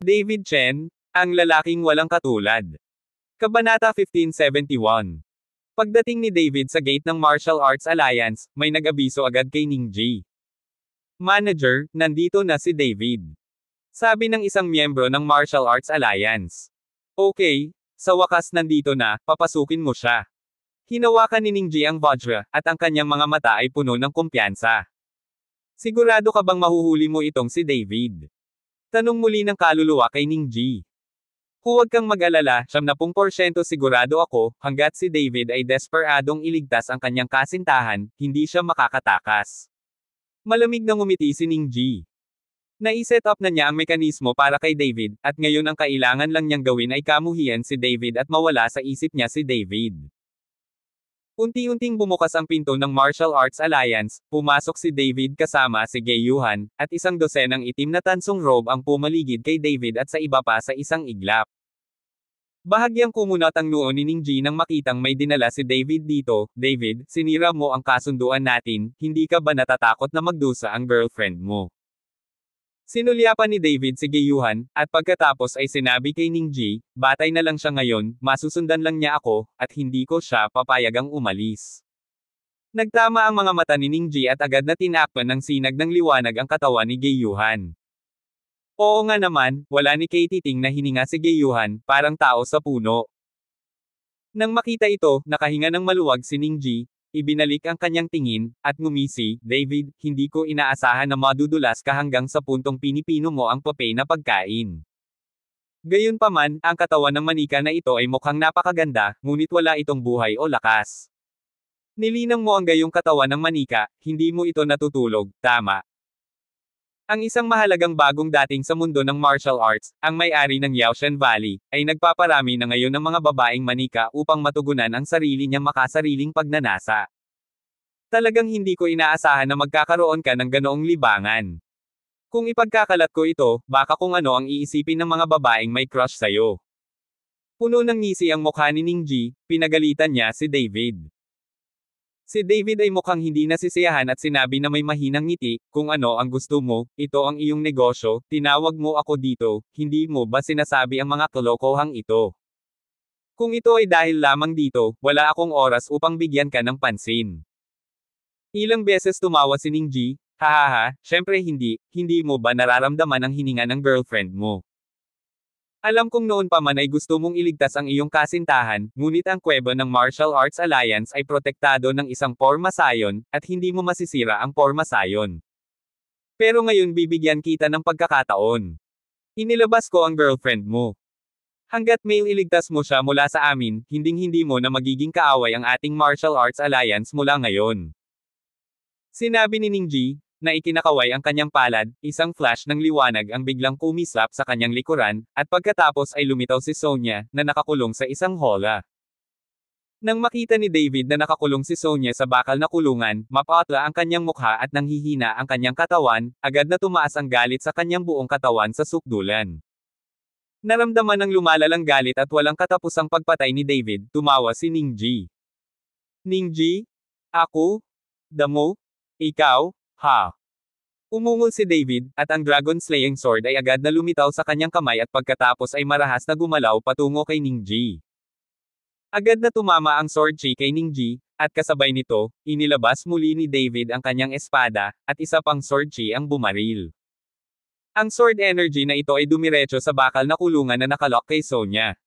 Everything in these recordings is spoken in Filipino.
David Chen, ang lalaking walang katulad. Kabanata 1571. Pagdating ni David sa gate ng Martial Arts Alliance, may nag-abiso agad kay Ningji. Manager, nandito na si David. Sabi ng isang miyembro ng Martial Arts Alliance. Okay, sa wakas nandito na, papasukin mo siya. Hinawakan ni Ningji ang Vajra, at ang kanyang mga mata ay puno ng kumpiyansa. Sigurado ka bang mahuhuli mo itong si David? Tanong muli ng kaluluwa kay Ningji. Huwag kang mag-alala, 70% sigurado ako, hanggat si David ay desperadong iligtas ang kanyang kasintahan, hindi siya makakatakas. Malamig na ngumiti si Ningji. Nai-set up na niya ang mekanismo para kay David, at ngayon ang kailangan lang niyang gawin ay kamuhian si David at mawala sa isip niya si David. Unti-unting bumukas ang pinto ng Martial Arts Alliance, pumasok si David kasama si Gayuhan, at isang dosenang itim na tansong robe ang pumaligid kay David at sa iba pa sa isang iglap. Bahagyang kumunat ang noo ni Ningji nang makitang may dinala si David dito. David, sinira mo ang kasunduan natin, hindi ka ba natatakot na magdusa ang girlfriend mo? Sinulyapan ni David si Gayuhan, at pagkatapos ay sinabi kay Ningji, batay na lang siya ngayon, masusundan lang niya ako, at hindi ko siya papayagang umalis. Nagtama ang mga mata ni Ningji at agad na tinakpan ng sinag ng liwanag ang katawan ni Gayuhan. Oo nga naman, wala ni Katie Ting na hininga si Gayuhan, parang tao sa puno. Nang makita ito, nakahinga ng maluwag si Ningji. Ibinalik ang kanyang tingin, at ngumisi, David, hindi ko inaasahan na madudulas ka hanggang sa puntong pinipino mo ang pape na pagkain. Gayunpaman, ang katawan ng manika na ito ay mukhang napakaganda, ngunit wala itong buhay o lakas. Nilinang mo ang gayong katawan ng manika, hindi mo ito natutulog, tama. Ang isang mahalagang bagong dating sa mundo ng martial arts, ang may-ari ng Yaoshan Valley, ay nagpaparami na ngayon ng mga babaeng manika upang matugunan ang sarili niyang makasariling pagnanasa. Talagang hindi ko inaasahan na magkakaroon ka ng ganoong libangan. Kung ipagkakalat ko ito, baka kung ano ang iisipin ng mga babaeng may crush sa'yo. Puno ng ngisi ang mukha ni Ningji, pinagalitan niya si David. Si David ay mukhang hindi nasisiyahan at sinabi na may mahinang ngiti, kung ano ang gusto mo, ito ang iyong negosyo, tinawag mo ako dito, hindi mo ba sinasabi ang mga kalokohang ito? Kung ito ay dahil lamang dito, wala akong oras upang bigyan ka ng pansin. Ilang beses tumawa si Ningji, hahaha, syempre hindi mo ba nararamdaman ang hininga ng girlfriend mo? Alam kong noon pa man ay gusto mong iligtas ang iyong kasintahan, ngunit ang kuweba ng Martial Arts Alliance ay protektado ng isang pormasayon, at hindi mo masisira ang pormasayon. Pero ngayon bibigyan kita ng pagkakataon. Inilabas ko ang girlfriend mo. Hanggat may iligtas mo siya mula sa amin, hinding-hindi mo na magiging kaaway ang ating Martial Arts Alliance mula ngayon. Sinabi ni Ningji, na ikinakaway ang kanyang palad, isang flash ng liwanag ang biglang kumislap sa kanyang likuran, at pagkatapos ay lumitaw si Sonya, na nakakulong sa isang hola. Nang makita ni David na nakakulong si Sonya sa bakal na kulungan, mapatla ang kanyang mukha at nanghihina ang kanyang katawan, agad na tumaas ang galit sa kanyang buong katawan sa sukdulan. Naramdaman ng lumalalang galit at walang katapusang pagpatay ni David, tumawa si Ningji. Ningji? Ako? Damo? Ikaw? Ha? Umungol si David, at ang Dragon Slaying Sword ay agad na lumitaw sa kanyang kamay at pagkatapos ay marahas na gumalaw patungo kay Ningji. Agad na tumama ang sword chi kay Ningji, at kasabay nito, inilabas muli ni David ang kanyang espada, at isa pang sword chi ang bumaril. Ang sword energy na ito ay dumiretso sa bakal na kulungan na nakalock kay Sonya.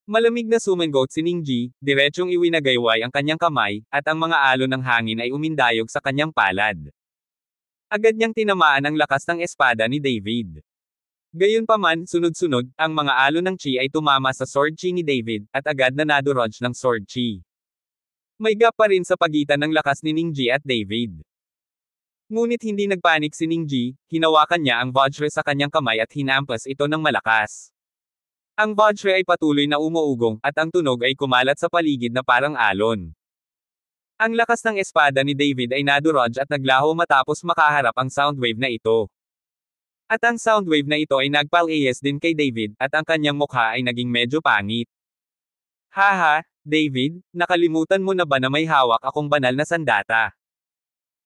Malamig na sumangot si Ningji, diretsyong iwinagayway ang kanyang kamay, at ang mga alon ng hangin ay umindayog sa kanyang palad. Agad niyang tinamaan ang lakas ng espada ni David. Gayunpaman, sunod-sunod, ang mga alon ng chi ay tumama sa sword chi ni David, at agad na nadodge ng sword chi. May gap pa rin sa pagitan ng lakas ni Ningji at David. Ngunit hindi nagpanik si Ningji, hinawakan niya ang Vajra sa kanyang kamay at hinampas ito ng malakas. Ang Vajra ay patuloy na umuugong, at ang tunog ay kumalat sa paligid na parang alon. Ang lakas ng espada ni David ay naduraj at naglaho matapos makaharap ang soundwave na ito. At ang soundwave na ito ay nagpalayas din kay David, at ang kanyang mukha ay naging medyo pangit. Haha, David, nakalimutan mo na ba na may hawak akong banal na sandata?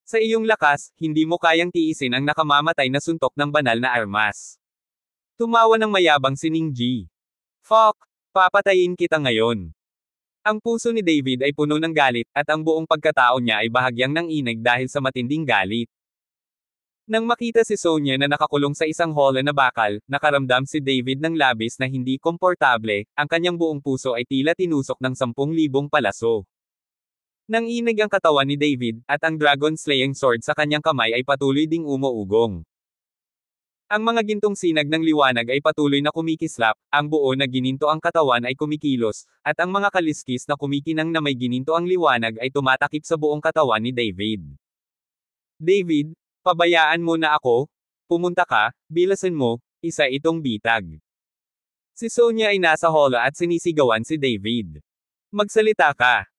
Sa iyong lakas, hindi mo kayang tiisin ang nakamamatay na suntok ng banal na armas. Tumawa ng mayabang si Ningji. Fuck! Papatayin kita ngayon. Ang puso ni David ay puno ng galit, at ang buong pagkatao niya ay bahagyang nanginig dahil sa matinding galit. Nang makita si Sonya na nakakulong sa isang holo na bakal, nakaramdam si David ng labis na hindi komportable, ang kanyang buong puso ay tila tinusok ng 10,000 palaso. Nanginig ang katawan ni David, at ang dragon slaying sword sa kanyang kamay ay patuloy ding umuugong. Ang mga gintong sinag ng liwanag ay patuloy na kumikislap, ang buo na gininto ang katawan ay kumikilos, at ang mga kaliskis na kumikinang na may gininto ang liwanag ay tumatakip sa buong katawan ni David. David, pabayaan mo na ako? Pumunta ka, bilasan mo, isa itong bitag. Si Sonya ay nasa holo at sinisigawan si David. Magsalita ka.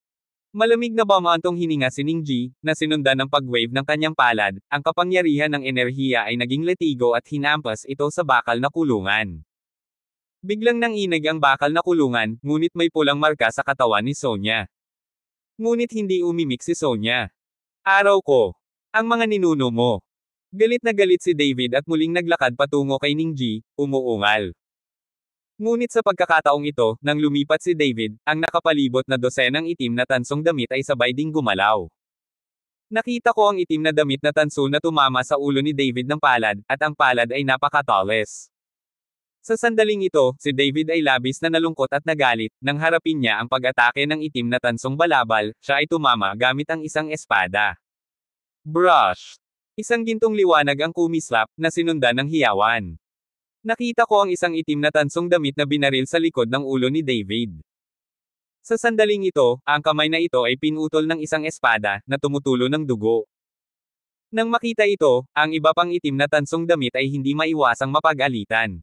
Malamig na bumantong hininga si Ningji, na sinundan ng pag-wave ng kanyang palad, ang kapangyarihan ng enerhiya ay naging latigo at hinampas ito sa bakal na kulungan. Biglang nanginig ang bakal na kulungan, ngunit may pulang marka sa katawan ni Sonya. Ngunit hindi umimik si Sonya. Araw ko. Ang mga ninuno mo. Galit na galit si David at muling naglakad patungo kay Ningji, umuungal. Ngunit sa pagkakataong ito, nang lumipat si David, ang nakapalibot na dosenang itim na tansong damit ay sabay ding gumalaw. Nakita ko ang itim na damit na tanso na tumama sa ulo ni David ng palad, at ang palad ay napakatalas. Sa sandaling ito, si David ay labis na nalungkot at nagalit, nang harapin niya ang pag-atake ng itim na tansong balabal, siya ay tumama gamit ang isang espada. Brush! Isang gintong liwanag ang kumislap, na sinundan ng hiyawan. Nakita ko ang isang itim na tansong damit na binaril sa likod ng ulo ni David. Sa sandaling ito, ang kamay na ito ay pinutol ng isang espada, na tumutulo ng dugo. Nang makita ito, ang iba pang itim na tansong damit ay hindi maiwasang mapag-alitan.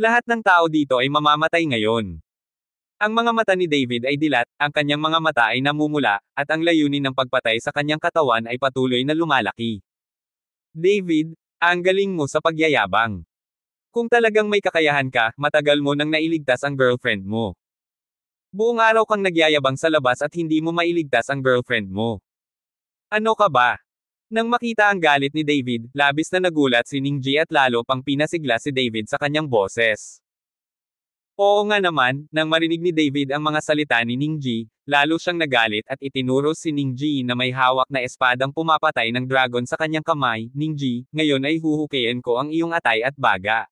Lahat ng tao dito ay mamamatay ngayon. Ang mga mata ni David ay dilat, ang kanyang mga mata ay namumula, at ang layunin ng pagpatay sa kanyang katawan ay patuloy na lumalaki. David, ang galing mo sa pagyayabang. Kung talagang may kakayahan ka, matagal mo nang nailigtas ang girlfriend mo. Buong araw kang nagyayabang sa labas at hindi mo mailigtas ang girlfriend mo. Ano ka ba? Nang makita ang galit ni David, labis na nagulat si Ningji at lalo pang pinasigla si David sa kanyang boses. Oo nga naman, nang marinig ni David ang mga salita ni Ningji, lalo siyang nagalit at itinuro si Ningji na may hawak na espadang pumapatay ng dragon sa kanyang kamay. Ningji, ngayon ay huhukayin ko ang iyong atay at baga.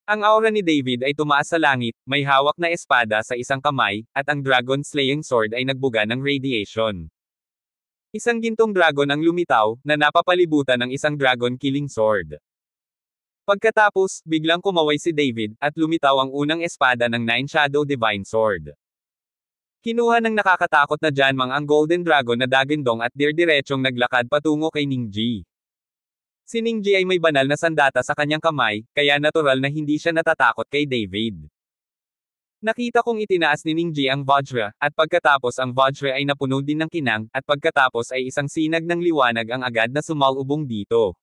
Ang aura ni David ay tumaas sa langit, may hawak na espada sa isang kamay, at ang dragon slaying sword ay nagbuga ng radiation. Isang gintong dragon ang lumitaw, na napapalibutan ng isang dragon killing sword. Pagkatapos, biglang kumaway si David, at lumitaw ang unang espada ng Nine Shadow Divine Sword. Kinuha ng nakakatakot na Janmang ang Golden Dragon na dagindong at dirdiretsong naglakad patungo kay Ningji. Si Ningji ay may banal na sandata sa kanyang kamay, kaya natural na hindi siya natatakot kay David. Nakita kong itinaas ni Ningji ang Vajra, at pagkatapos ang Vajra ay napuno din ng kinang, at pagkatapos ay isang sinag ng liwanag ang agad na sumalubong dito.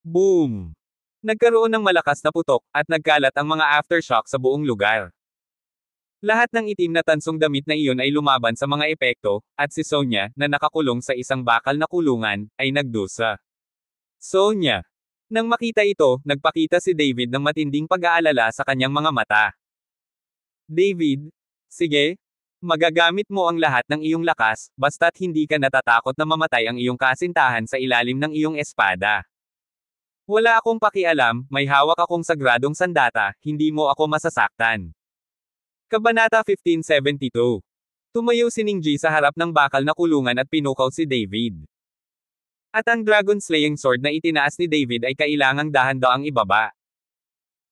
Boom! Nagkaroon ng malakas na putok, at nagkalat ang mga aftershock sa buong lugar. Lahat ng itim na tansong damit na iyon ay lumaban sa mga epekto, at si Sonya, na nakakulong sa isang bakal na kulungan, ay nagdusa. Sonya. Nang makita ito, nagpakita si David ng matinding pag-aalala sa kanyang mga mata. David, sige, magagamit mo ang lahat ng iyong lakas, basta't hindi ka natatakot na mamatay ang iyong kasintahan sa ilalim ng iyong espada. Wala akong pakialam, may hawak akong sagradong sandata, hindi mo ako masasaktan. Kabanata 1572. Tumayo si Ningji sa harap ng bakal na kulungan at pinukaw si David. At ang dragon slaying sword na itinaas ni David ay kailangang dahan-daang ibaba.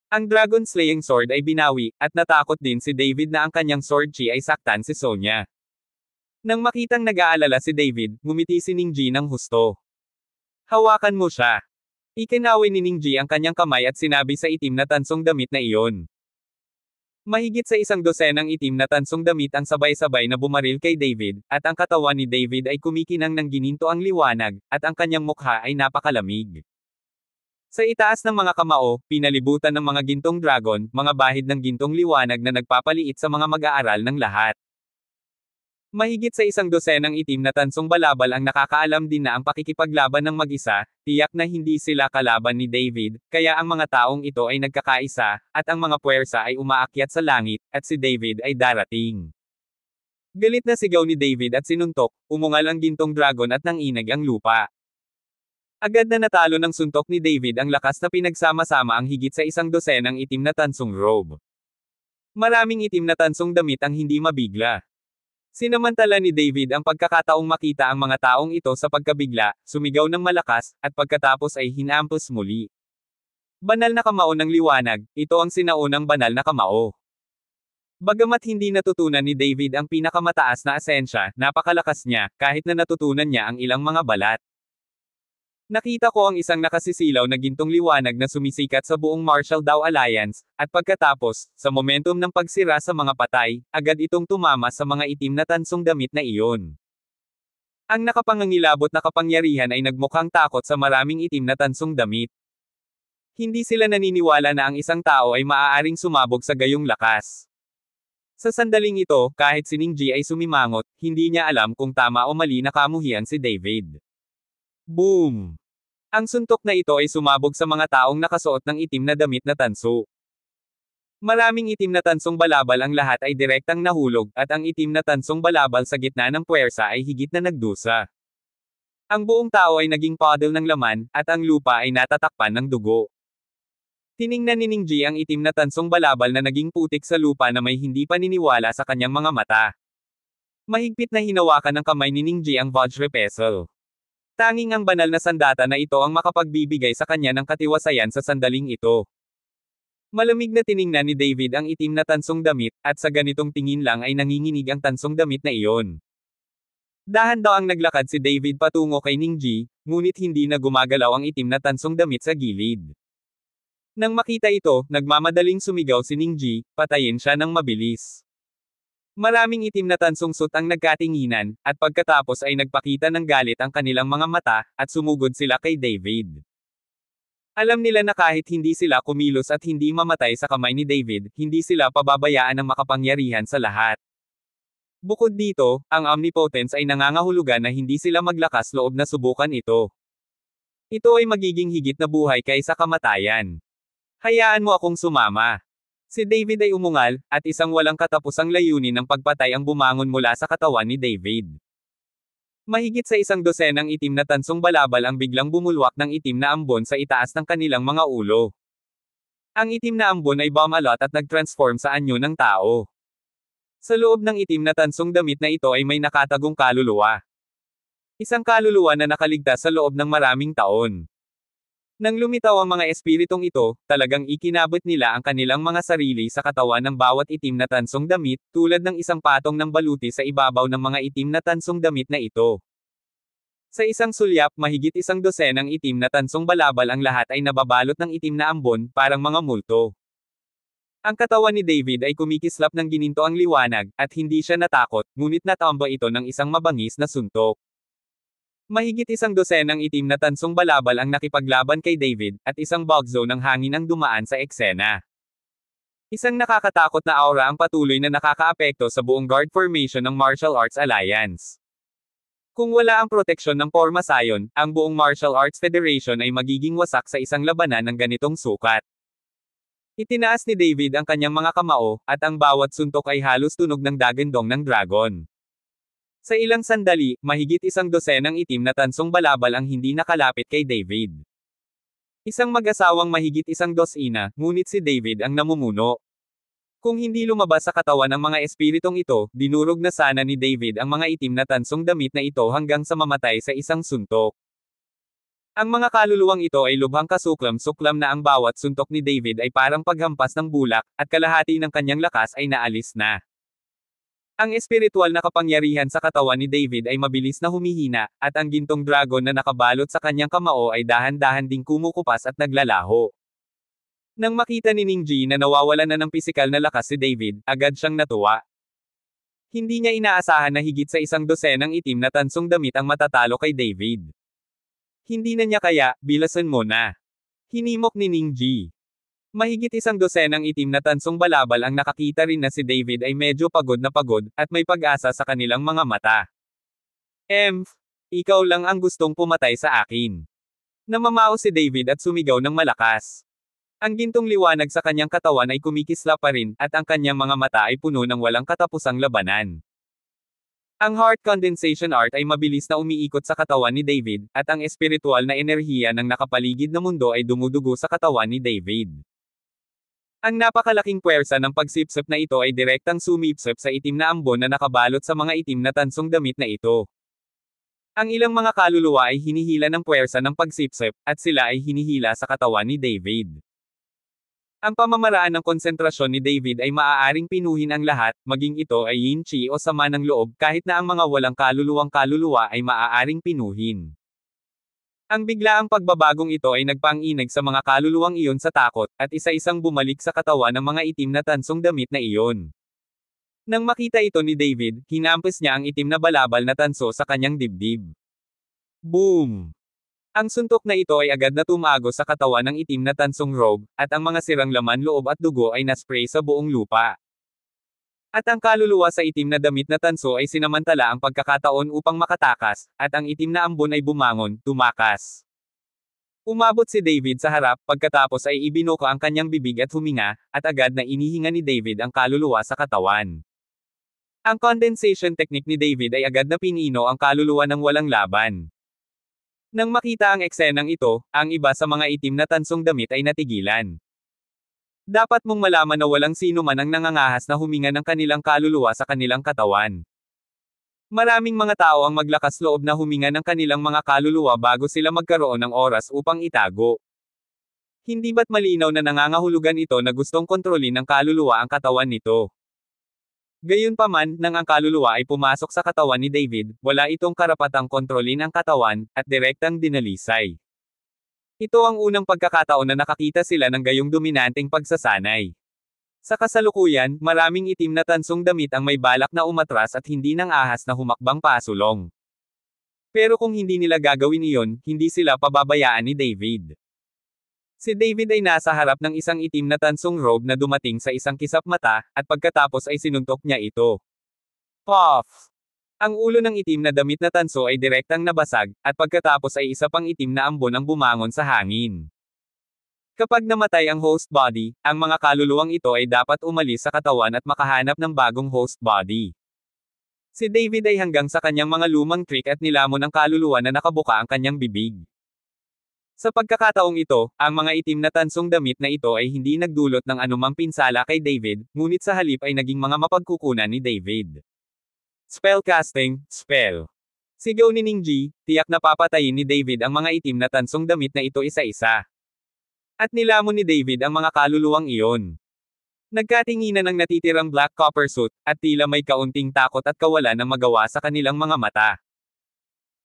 Ang dragon slaying sword ay binawi, at natakot din si David na ang kanyang sword chi ay saktan si Sonya. Nang makitang nag-aalala si David, ngumiti si Ningji ng husto. Hawakan mo siya. Ikinaway ni Ningji ang kanyang kamay at sinabi sa itim na tansong damit na iyon. Mahigit sa 100 itim na tansong damit ang sabay-sabay na bumaril kay David, at ang katawan ni David ay kumikinang ng gininto ang liwanag, at ang kanyang mukha ay napakalamig. Sa itaas ng mga kamao, pinalibutan ng mga gintong dragon, mga bahid ng gintong liwanag na nagpapaliit sa mga mag-aaral ng lahat. Mahigit sa isang dosenang itim na tansong balabal ang nakakaalam din na ang pakikipaglaban ng mag-isa, tiyak na hindi sila kalaban ni David, kaya ang mga taong ito ay nagkakaisa, at ang mga puwersa ay umaakyat sa langit, at si David ay darating. Galit na sigaw ni David at sinuntok, umungal ang gintong dragon at nanginag ang lupa. Agad na natalo ng suntok ni David ang lakas na pinagsama-sama ang higit sa isang dosenang itim na tansong robe. Maraming itim na tansong damit ang hindi mabigla. Sinamantala ni David ang pagkakataong makita ang mga taong ito sa pagkabigla, sumigaw ng malakas, at pagkatapos ay hinampos muli. Banal na kamao ng liwanag, ito ang sinaunang banal na kamao. Bagamat hindi natutunan ni David ang pinakamataas na asensya, napakalakas niya, kahit na natutunan niya ang ilang mga balat. Nakita ko ang isang nakasisilaw na gintong liwanag na sumisikat sa buong Marshall Dow Alliance, at pagkatapos, sa momentum ng pagsira sa mga patay, agad itong tumama sa mga itim na tansong damit na iyon. Ang nakapangangilabot na kapangyarihan ay nagmukhang takot sa maraming itim na tansong damit. Hindi sila naniniwala na ang isang tao ay maaaring sumabog sa gayong lakas. Sa sandaling ito, kahit si Ning Ji ay sumimangot, hindi niya alam kung tama o mali na kamuhian si David. Boom! Ang suntok na ito ay sumabog sa mga taong nakasuot ng itim na damit na tanso. Maraming itim na tansong balabal ang lahat ay direktang nahulog, at ang itim na tansong balabal sa gitna ng puwersa ay higit na nagdusa. Ang buong tao ay naging puddle ng laman, at ang lupa ay natatakpan ng dugo. Tiningnan ni Ning Ji ang itim na tansong balabal na naging putik sa lupa na may hindi paniniwala sa kanyang mga mata. Mahigpit na hinawakan ng kamay ni Ning Ji ang Vajra Pestle. Tanging ang banal na sandata na ito ang makapagbibigay sa kanya ng katiwasayan sa sandaling ito. Malamig na tiningnan ni David ang itim na tansong damit, at sa ganitong tingin lang ay nanginginig ang tansong damit na iyon. Dahan-dahang naglakad si David patungo kay Ning Ji, ngunit hindi na gumagalaw ang itim na tansong damit sa gilid. Nang makita ito, nagmamadaling sumigaw si Ning Ji, patayin siya ng mabilis. Maraming itim na tansong suit ang nagkatinginan, at pagkatapos ay nagpakita ng galit ang kanilang mga mata, at sumugod sila kay David. Alam nila na kahit hindi sila kumilos at hindi mamatay sa kamay ni David, hindi sila pababayaan ng makapangyarihan sa lahat. Bukod dito, ang Omnipotence ay nangangahulugan na hindi sila maglakas loob na subukan ito. Ito ay magiging higit na buhay kaysa kamatayan. Hayaan mo akong sumama. Si David ay umungal, at isang walang katapusang layunin ng pagpatay ang bumangon mula sa katawan ni David. Mahigit sa isang dosenang itim na tansong balabal ang biglang bumulwak ng itim na ambon sa itaas ng kanilang mga ulo. Ang itim na ambon ay bumalot at nag-transform sa anyo ng tao. Sa loob ng itim na tansong damit na ito ay may nakatagong kaluluwa. Isang kaluluwa na nakaligtas sa loob ng maraming taon. Nang lumitaw ang mga espiritong ito, talagang ikinabot nila ang kanilang mga sarili sa katawan ng bawat itim na tansong damit, tulad ng isang patong ng baluti sa ibabaw ng mga itim na tansong damit na ito. Sa isang sulyap, mahigit isang dosenang itim na tansong balabal ang lahat ay nababalot ng itim na ambon, parang mga multo. Ang katawan ni David ay kumikislap ng gininto ang liwanag, at hindi siya natakot, ngunit natamba ito ng isang mabangis na suntok. Mahigit isang dosenang itim na tansong balabal ang nakipaglaban kay David, at isang bugzo ng hangin ang dumaan sa eksena. Isang nakakatakot na aura ang patuloy na nakakaapekto sa buong guard formation ng Martial Arts Alliance. Kung wala ang proteksyon ng Pormasayon, ang buong Martial Arts Federation ay magiging wasak sa isang labanan ng ganitong sukat. Itinaas ni David ang kanyang mga kamao, at ang bawat suntok ay halos tunog ng dagandong ng dragon. Sa ilang sandali, mahigit isang dosenang itim na tansong balabal ang hindi nakalapit kay David. Isang mag-asawang mahigit isang dosina, ngunit si David ang namumuno. Kung hindi lumabas sa katawan ng mga espiritong ito, dinurog na sana ni David ang mga itim na tansong damit na ito hanggang sa mamatay sa isang suntok. Ang mga kaluluwang ito ay lubhang kasuklam-suklam na ang bawat suntok ni David ay parang paghampas ng bulak, at kalahati ng kanyang lakas ay naalis na. Ang espiritual na kapangyarihan sa katawan ni David ay mabilis na humihina, at ang gintong dragon na nakabalot sa kanyang kamao ay dahan-dahan ding kumukupas at naglalaho. Nang makita ni Ning Ji na nawawalan na ng pisikal na lakas si David, agad siyang natuwa. Hindi niya inaasahan na higit sa isang dosenang itim na tansong damit ang matatalo kay David. Hindi na niya kaya, bilasan mo na. Hinimok ni Ning Ji. Mahigit isang dosenang itim na tansong balabal ang nakakita rin na si David ay medyo pagod na pagod, at may pag-asa sa kanilang mga mata. Ikaw lang ang gustong pumatay sa akin. Namamao si David at sumigaw ng malakas. Ang gintong liwanag sa kanyang katawan ay kumikisla pa rin, at ang kanyang mga mata ay puno ng walang katapusang labanan. Ang heart condensation art ay mabilis na umiikot sa katawan ni David, at ang espiritual na enerhiya ng nakapaligid na mundo ay dumudugo sa katawan ni David. Ang napakalaking puwersa ng pagsipsip na ito ay direktang sumipsip sa itim na ambon na nakabalot sa mga itim na tansong damit na ito. Ang ilang mga kaluluwa ay hinihila ng puwersa ng pagsipsip, at sila ay hinihila sa katawan ni David. Ang pamamaraan ng konsentrasyon ni David ay maaaring pinuhin ang lahat, maging ito ay yin chi o sama ng loob, kahit na ang mga walang kaluluwang kaluluwa ay maaaring pinuhin. Ang biglaang pagbabagong ito ay nagpang-inig sa mga kaluluwang iyon sa takot, at isa-isang bumalik sa katawan ng mga itim na tansong damit na iyon. Nang makita ito ni David, hinampas niya ang itim na balabal na tanso sa kanyang dibdib. Boom! Ang suntok na ito ay agad na tumago sa katawan ng itim na tansong robe, at ang mga sirang laman loob at dugo ay naspray sa buong lupa. At ang kaluluwa sa itim na damit na tanso ay sinamantala ang pagkakataon upang makatakas, at ang itim na ambon ay bumangon, tumakas. Umabot si David sa harap, pagkatapos ay ibinuka ang kanyang bibig at huminga, at agad na inihinga ni David ang kaluluwa sa katawan. Ang condensation technique ni David ay agad na pinino ang kaluluwa ng walang laban. Nang makita ang eksenang ito, ang iba sa mga itim na tansong damit ay natigilan. Dapat mong malaman na walang sino man ang nangangahas na huminga ng kanilang kaluluwa sa kanilang katawan. Maraming mga tao ang maglakas loob na huminga ng kanilang mga kaluluwa bago sila magkaroon ng oras upang itago. Hindi ba't malinaw na nangangahulugan ito na gustong kontrolin ng kaluluwa ang katawan nito? Gayunpaman, nang ang kaluluwa ay pumasok sa katawan ni David, wala itong karapatang kontrolin ang katawan, at direktang dinalisay. Ito ang unang pagkakataon na nakakita sila ng gayong dominanteng pagsasanay. Sa kasalukuyan, maraming itim na tansong damit ang may balak na umatras at hindi nang ahas na humakbang pasulong. Pero kung hindi nila gagawin iyon, hindi sila pababayaan ni David. Si David ay nasa harap ng isang itim na tansong robe na dumating sa isang kisap mata, at pagkatapos ay sinuntok niya ito. Puff! Ang ulo ng itim na damit na tanso ay direktang nabasag, at pagkatapos ay isa pang itim na ambon ang bumangon sa hangin. Kapag namatay ang host body, ang mga kaluluwang ito ay dapat umalis sa katawan at makahanap ng bagong host body. Si David ay hanggang sa kanyang mga lumang trick at nilamon ang kaluluwa na nakabuka ang kanyang bibig. Sa pagkakataong ito, ang mga itim na tansong damit na ito ay hindi nagdulot ng anumang pinsala kay David, ngunit sa halip ay naging mga mapagkukunan ni David. Spellcasting, spell. Sigaw ni Ningji, tiyak na papatayin ni David ang mga itim na tansong damit na ito isa-isa. At nilamon ni David ang mga kaluluwang iyon. Nagkatinginan ang natitirang black copper suit, at tila may kaunting takot at kawalan ng magawa sa kanilang mga mata.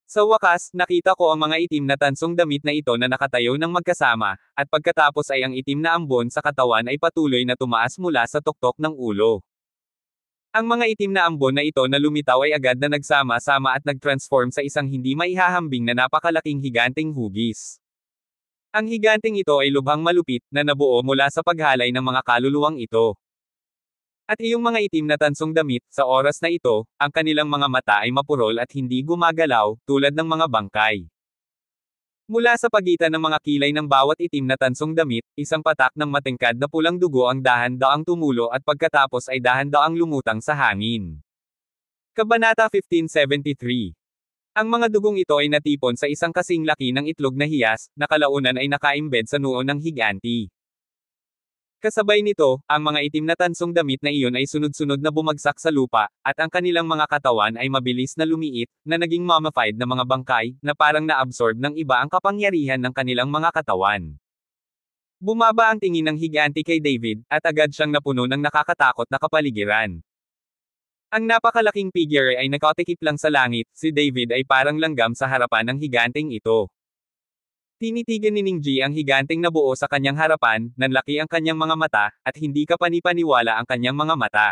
Sa wakas, nakita ko ang mga itim na tansong damit na ito na nakatayo ng magkasama, at pagkatapos ay ang itim na ambon sa katawan ay patuloy na tumaas mula sa tuktok ng ulo. Ang mga itim na ambon na ito na lumitaw ay agad na nagsama-sama at nag-transform sa isang hindi maihahambing na napakalaking higanting hugis. Ang higanting ito ay lubhang malupit, na nabuo mula sa paghalay ng mga kaluluwang ito. At iyong mga itim na tansong damit, sa oras na ito, ang kanilang mga mata ay mapurol at hindi gumagalaw, tulad ng mga bangkay. Mula sa pagitan ng mga kilay ng bawat itim na tansong damit, isang patak ng matingkad na pulang dugo ang dahan-daang tumulo at pagkatapos ay dahan-daang lumutang sa hangin. Kabanata 1573. Ang mga dugong ito ay natipon sa isang kasing laki ng itlog na hiyas, na kalaunan ay nakaimbed sa noo ng higanti. Kasabay nito, ang mga itim na tansong damit na iyon ay sunod-sunod na bumagsak sa lupa, at ang kanilang mga katawan ay mabilis na lumiit, na naging mummified na mga bangkay, na parang na-absorb ng iba ang kapangyarihan ng kanilang mga katawan. Bumaba ang tingin ng higanti kay David, at agad siyang napuno ng nakakatakot na kapaligiran. Ang napakalaking figure ay nakatikip lang sa langit, si David ay parang langgam sa harapan ng higanting ito. Tinitigan ni Ningji ang higanting nabuo sa kanyang harapan, nanlaki ang kanyang mga mata, at hindi kapanipaniwala ang kanyang mga mata.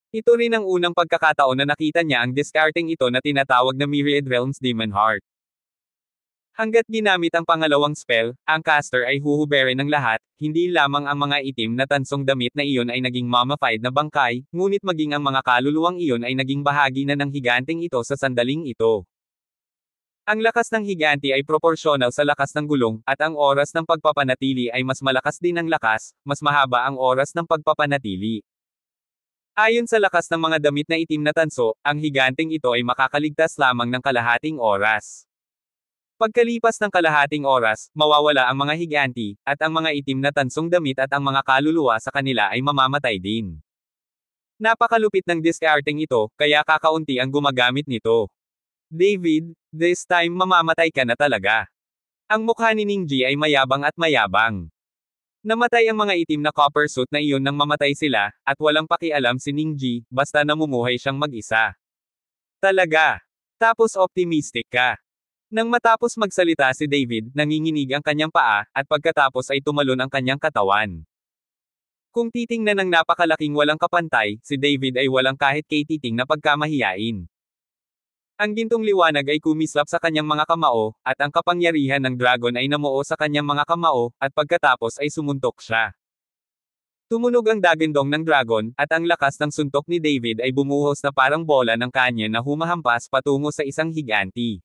Ito rin ang unang pagkakataon na nakita niya ang discarding ito na tinatawag na Myriad Realms Demon Heart. Hanggat ginamit ang pangalawang spell, ang caster ay huhuberin ng lahat, hindi lamang ang mga itim na tansong damit na iyon ay naging mummified na bangkay, ngunit maging ang mga kaluluwang iyon ay naging bahagi na ng higanteng ito sa sandaling ito. Ang lakas ng higanti ay proporsyonal sa lakas ng gulong, at ang oras ng pagpapanatili ay mas malakas din ang lakas, mas mahaba ang oras ng pagpapanatili. Ayon sa lakas ng mga damit na itim na tanso, ang higanteng ito ay makakaligtas lamang ng kalahating oras. Pagkalipas ng kalahating oras, mawawala ang mga higanti, at ang mga itim na tansong damit at ang mga kaluluwa sa kanila ay mamamatay din. Napakalupit ng discarding ito, kaya kakaunti ang gumagamit nito. David, this time mamamatay ka na talaga. Ang mukha ni Ningji ay mayabang at mayabang. Namatay ang mga itim na copper suit na iyon nang mamatay sila, at walang pakialam si Ningji, basta namumuhay siyang mag-isa. Talaga. Tapos optimistic ka. Nang matapos magsalita si David, nanginginig ang kanyang paa, at pagkatapos ay tumalon ang kanyang katawan. Kung titingnan ng napakalaking walang kapantay, si David ay walang kahit katiting na pagkamahiyain. Ang gintong liwanag ay kumislap sa kanyang mga kamao, at ang kapangyarihan ng dragon ay namuo sa kanyang mga kamao, at pagkatapos ay sumuntok siya. Tumunog ang dagandong ng dragon, at ang lakas ng suntok ni David ay bumuhos na parang bola ng kanya na humahampas patungo sa isang higanti.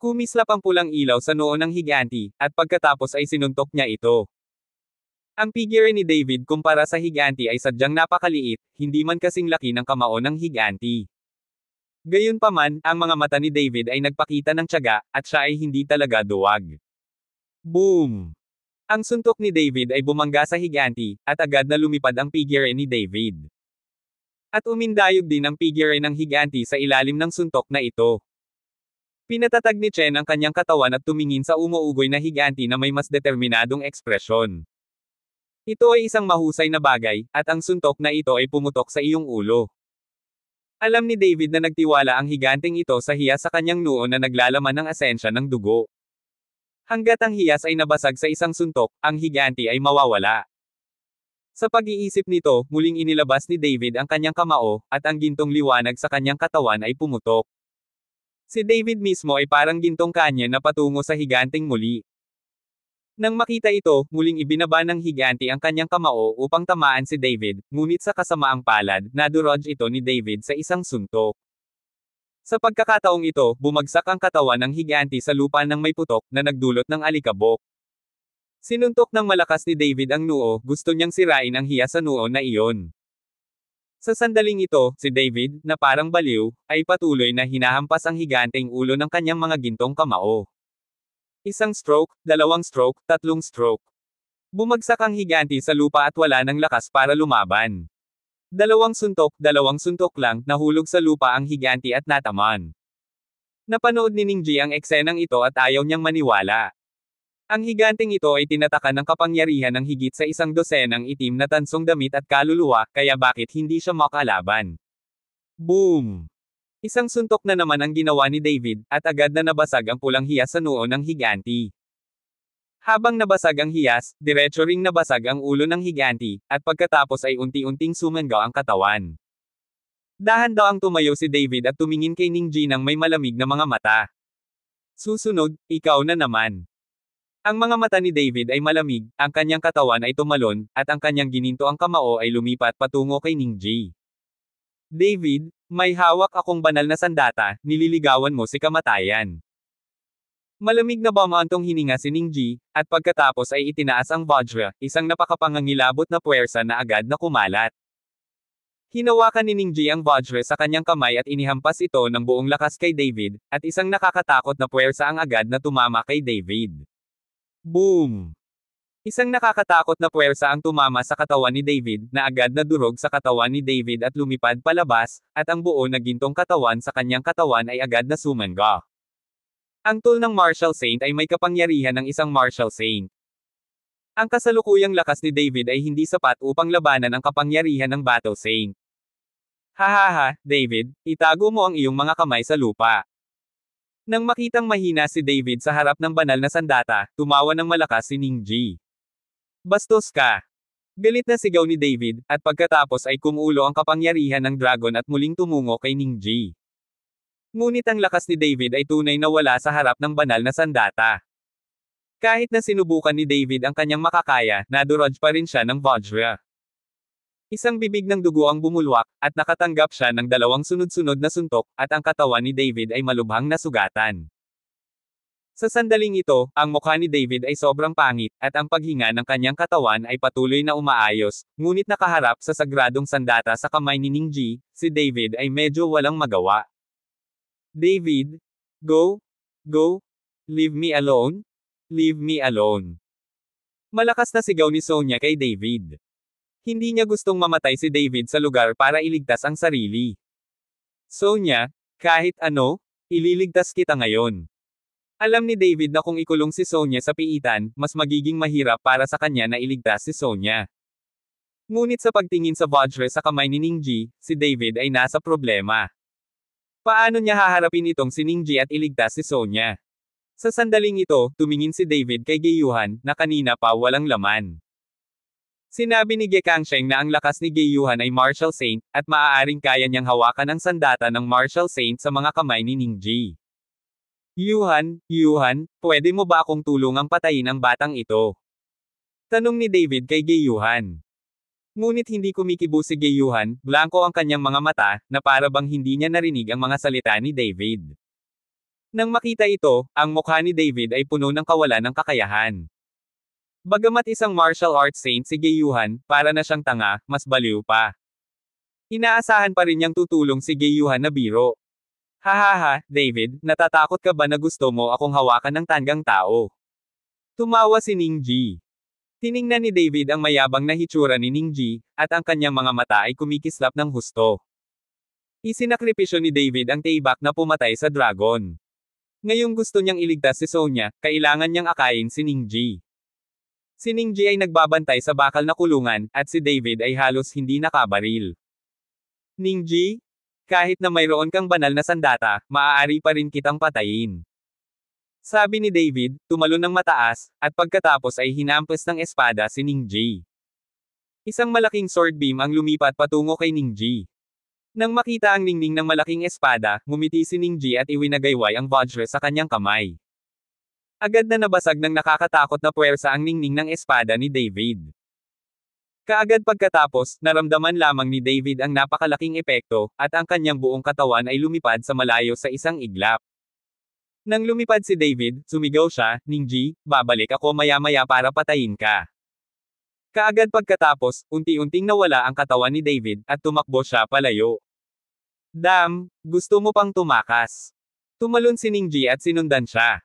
Kumislap ang pulang ilaw sa noo ng higanti, at pagkatapos ay sinuntok niya ito. Ang figure ni David kumpara sa higanti ay sadyang napakaliit, hindi man kasing laki ng kamao ng higanti. Gayunpaman, ang mga mata ni David ay nagpakita ng tiyaga, at siya ay hindi talaga duwag. Boom! Ang suntok ni David ay bumangga sa higanti, at agad na lumipad ang figure ni David. At umindayog din ang figure ng higanti sa ilalim ng suntok na ito. Pinatatag ni Chen ang kanyang katawan at tumingin sa umuugoy na higanti na may mas determinadong ekspresyon. Ito ay isang mahusay na bagay, at ang suntok na ito ay pumutok sa iyong ulo. Alam ni David na nagtiwala ang higanteng ito sa hiyas sa kanyang noo na naglalaman ng asensya ng dugo. Hanggat ang hiyas ay nabasag sa isang suntok, ang higanti ay mawawala. Sa pag-iisip nito, muling inilabas ni David ang kanyang kamao, at ang gintong liwanag sa kanyang katawan ay pumutok. Si David mismo ay parang gintong kanya na patungo sa higanteng muli. Nang makita ito, muling ibinaba ng higanti ang kanyang kamao upang tamaan si David, ngunit sa kasamaang palad, nadurog ito ni David sa isang suntok. Sa pagkakataong ito, bumagsak ang katawan ng higanti sa lupa ng may putok na nagdulot ng alikabok. Sinuntok ng malakas ni David ang noo, gusto niyang sirain ang hiyas sa noo na iyon. Sa sandaling ito, si David, na parang baliw, ay patuloy na hinahampas ang higanteng ulo ng kanyang mga gintong kamao. Isang stroke, dalawang stroke, tatlong stroke. Bumagsak ang higanti sa lupa at wala ng lakas para lumaban. Dalawang suntok lang, nahulog sa lupa ang higanti at nataman. Napanood ni Ningji ang eksenang ito at ayaw niyang maniwala. Ang higanteng ito ay tinatakan ng kapangyarihan ng higit sa 100 itim na tansong damit at kaluluwa, kaya bakit hindi siya makalaban? Boom! Isang suntok na naman ang ginawa ni David, at agad na nabasag ang pulang hiyas sa noo ng higanti. Habang nabasag ang hiyas, diretso ring nabasag ang ulo ng higanti, at pagkatapos ay unti-unting sumangga ang katawan. Dahan daw ang tumayo si David at tumingin kay Ningji ng may malamig na mga mata. Susunod, ikaw na naman. Ang mga mata ni David ay malamig, ang kanyang katawan ay tumalon, at ang kanyang gininto ang kamao ay lumipat patungo kay Ningji. David, may hawak akong banal na sandata, nililigawan mo si kamatayan. Malamig na bumantong hininga si Ningji, at pagkatapos ay itinaas ang Vajra, isang napakapangangilabot na puwersa na agad na kumalat. Hinawakan ni Ningji ang Vajra sa kanyang kamay at inihampas ito ng buong lakas kay David, at isang nakakatakot na puwersa ang agad na tumama kay David. Boom! Isang nakakatakot na puwersa ang tumama sa katawan ni David, na agad na durog sa katawan ni David at lumipad palabas, at ang buo na gintong katawan sa kanyang katawan ay agad na sumangga. Ang tool ng Martial Saint ay may kapangyarihan ng isang Martial Saint. Ang kasalukuyang lakas ni David ay hindi sapat upang labanan ang kapangyarihan ng Battle Saint. Hahaha, David, itago mo ang iyong mga kamay sa lupa. Nang makitang mahina si David sa harap ng banal na sandata, tumawa ng malakas si Ningji. Bastos ka! Galit na sigaw ni David, at pagkatapos ay kumulo ang kapangyarihan ng dragon at muling tumungo kay Ningji. Ngunit ang lakas ni David ay tunay na wala sa harap ng banal na sandata. Kahit na sinubukan ni David ang kanyang makakaya, nadurog pa rin siya ng Vajra. Isang bibig ng dugo ang bumulwak, at nakatanggap siya ng 2 sunod-sunod na suntok, at ang katawan ni David ay malubhang nasugatan. Sa sandaling ito, ang mukha ni David ay sobrang pangit, at ang paghinga ng kanyang katawan ay patuloy na umaayos, ngunit nakaharap sa sagradong sandata sa kamay ni Ningji, si David ay medyo walang magawa. David, go, go, leave me alone, leave me alone. Malakas na sigaw ni Sonya kay David. Hindi niya gustong mamatay si David sa lugar para iligtas ang sarili. Sonya, kahit ano, ililigtas kita ngayon. Alam ni David na kung ikulong si Sonya sa piitan, mas magiging mahirap para sa kanya na iligtas si Sonya. Ngunit sa pagtingin sa Vajra sa kamay ni Ningji, si David ay nasa problema. Paano niya haharapin itong si Ningji at iligtas si Sonya? Sa sandaling ito, tumingin si David kay Gyuhan, na kanina pa walang laman. Sinabi ni Ge Kangsheng na ang lakas ni Gyuhan ay Martial Saint, at maaaring kaya niyang hawakan ang sandata ng Martial Saint sa mga kamay ni Ningji. Yuhan, pwede mo ba akong tulungang patayin ang batang ito? Tanong ni David kay Gyuhan. Ngunit hindi kumikibo si Gyuhan, blanko ang kanyang mga mata, na para bang hindi niya narinig ang mga salita ni David. Nang makita ito, ang mukha ni David ay puno ng kawalan ng kakayahan. Bagamat isang martial arts saint si Gyuhan, para na siyang tanga, mas baliw pa. Inaasahan pa rin niyang tutulong si Gyuhan na biro. Hahaha, David, natatakot ka ba na gusto mo akong hawakan ng tanggang tao? Tumawa si Ningji. Tiningnan ni David ang mayabang na hitsura ni Ningji, at ang kanyang mga mata ay kumikislap ng husto. Isinakripisyo ni David ang taibak na pumatay sa dragon. Ngayong gusto niyang iligtas si Sonya, kailangan niyang akayin si Ningji. Si Ningji ay nagbabantay sa bakal na kulungan, at si David ay halos hindi nakabaril. Ningji? Kahit na mayroon kang banal na sandata, maaari pa rin kitang patayin. Sabi ni David, tumalon ng mataas, at pagkatapos ay hinampas ng espada si Ningji. Isang malaking sword beam ang lumipat patungo kay Ningji. Nang makita ang ningning ng malaking espada, ngumiti si Ningji at iwinagayway ang Vajra sa kanyang kamay. Agad na nabasag ng nakakatakot na puwersa ang ningning ng espada ni David. Kaagad pagkatapos, naramdaman lamang ni David ang napakalaking epekto, at ang kanyang buong katawan ay lumipad sa malayo sa isang iglap. Nang lumipad si David, sumigaw siya, Ningji, babalik ako maya-maya para patayin ka. Kaagad pagkatapos, unti-unting nawala ang katawan ni David, at tumakbo siya palayo. Damn, gusto mo pang tumakas. Tumalon si Ningji at sinundan siya.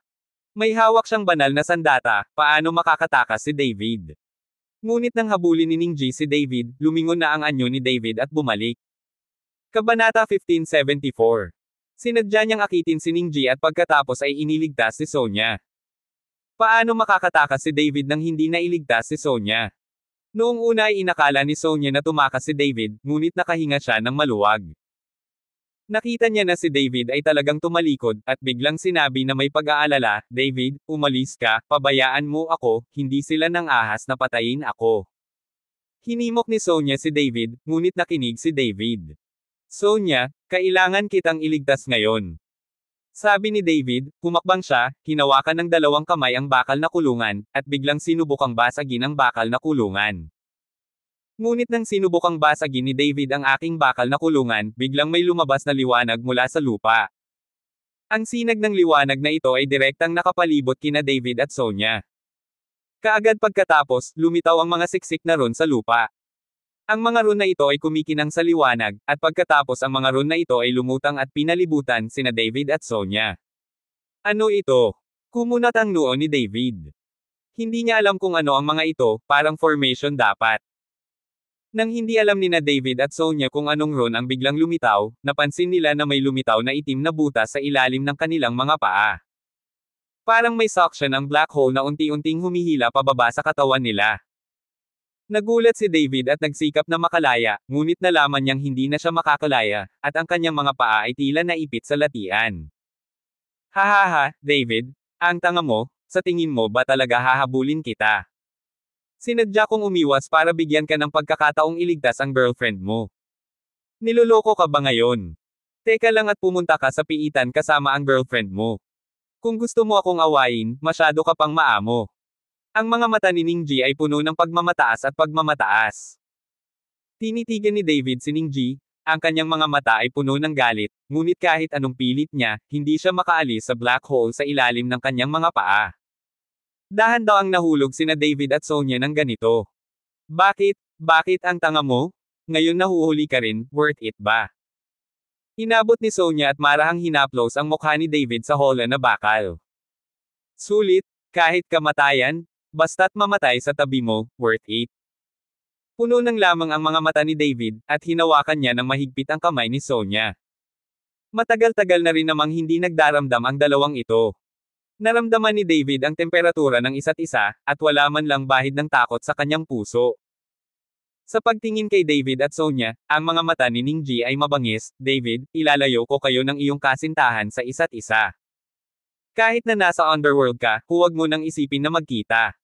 May hawak siyang banal na sandata, paano makakatakas si David? Ngunit nang habulin ni Ningji si David, lumingon na ang anyo ni David at bumalik. Kabanata 1574. Sinadya niyang akitin si Ningji at pagkatapos ay iniligtas si Sonya. Paano makakatakas si David nang hindi nailigtas si Sonya? Noong una ay inakala ni Sonya na tumakas si David, ngunit nakahinga siya ng maluwag. Nakita niya na si David ay talagang tumalikod, at biglang sinabi na may pag-aalala, David, umalis ka, pabayaan mo ako, hindi sila nang ahas na patayin ako. Hinimok ni Sonya si David, ngunit nakinig si David. Sonya, kailangan kitang iligtas ngayon. Sabi ni David, humakbang siya, hinawakan ng 2 kamay ang bakal na kulungan, at biglang sinubukang basagin ang bakal na kulungan. Ngunit nang sinubukang basagin ni David ang aking bakal na kulungan, biglang may lumabas na liwanag mula sa lupa. Ang sinag ng liwanag na ito ay direktang nakapalibot kina David at Sonya. Kaagad pagkatapos, lumitaw ang mga siksik na rune sa lupa. Ang mga rune na ito ay kumikinang sa liwanag, at pagkatapos ang mga rune na ito ay lumutang at pinalibutan sina David at Sonya. Ano ito? Kumunat ang noo ni David. Hindi niya alam kung ano ang mga ito, parang formation dapat. Nang hindi alam ni na David at Sonya kung anong rune ang biglang lumitaw, napansin nila na may lumitaw na itim na butas sa ilalim ng kanilang mga paa. Parang may suction ang black hole na unti-unting humihila pababa sa katawan nila. Nagulat si David at nagsikap na makalaya, ngunit nalaman niyang hindi na siya makakalaya, at ang kanyang mga paa ay tila naipit sa latian. Hahaha, David, ang tanga mo, sa tingin mo ba talaga hahabulin kita? Sinadya kong umiwas para bigyan ka ng pagkakataong iligtas ang girlfriend mo. Niloloko ka ba ngayon? Teka lang at pumunta ka sa piitan kasama ang girlfriend mo. Kung gusto mo akong awayin, masyado ka pang maamo. Ang mga mata ni Ningji ay puno ng pagmamataas at pagmamataas. Tinitigan ni David si Ningji, ang kanyang mga mata ay puno ng galit, ngunit kahit anong pilit niya, hindi siya makaalis sa black hole sa ilalim ng kanyang mga paa. Dahan-daang nahulog sina David at Sonya ng ganito. Bakit? Bakit ang tanga mo? Ngayon nahuhuli ka rin, worth it ba? Inabot ni Sonya at marahang hinaplos ang mukha ni David sa hola na bakal. Sulit, kahit kamatayan, basta't mamatay sa tabi mo, worth it. Puno ng lamang ang mga mata ni David, at hinawakan niya ng mahigpit ang kamay ni Sonya. Matagal-tagal na rin namang hindi nagdaramdam ang dalawang ito. Naramdaman ni David ang temperatura ng isa't isa, at wala man lang bahid ng takot sa kanyang puso. Sa pagtingin kay David at Sonya, ang mga mata ni Ningji ay mabangis. David, ilalayo ko kayo ng iyong kasintahan sa isa't isa. Kahit na nasa underworld ka, huwag mo nang isipin na magkita.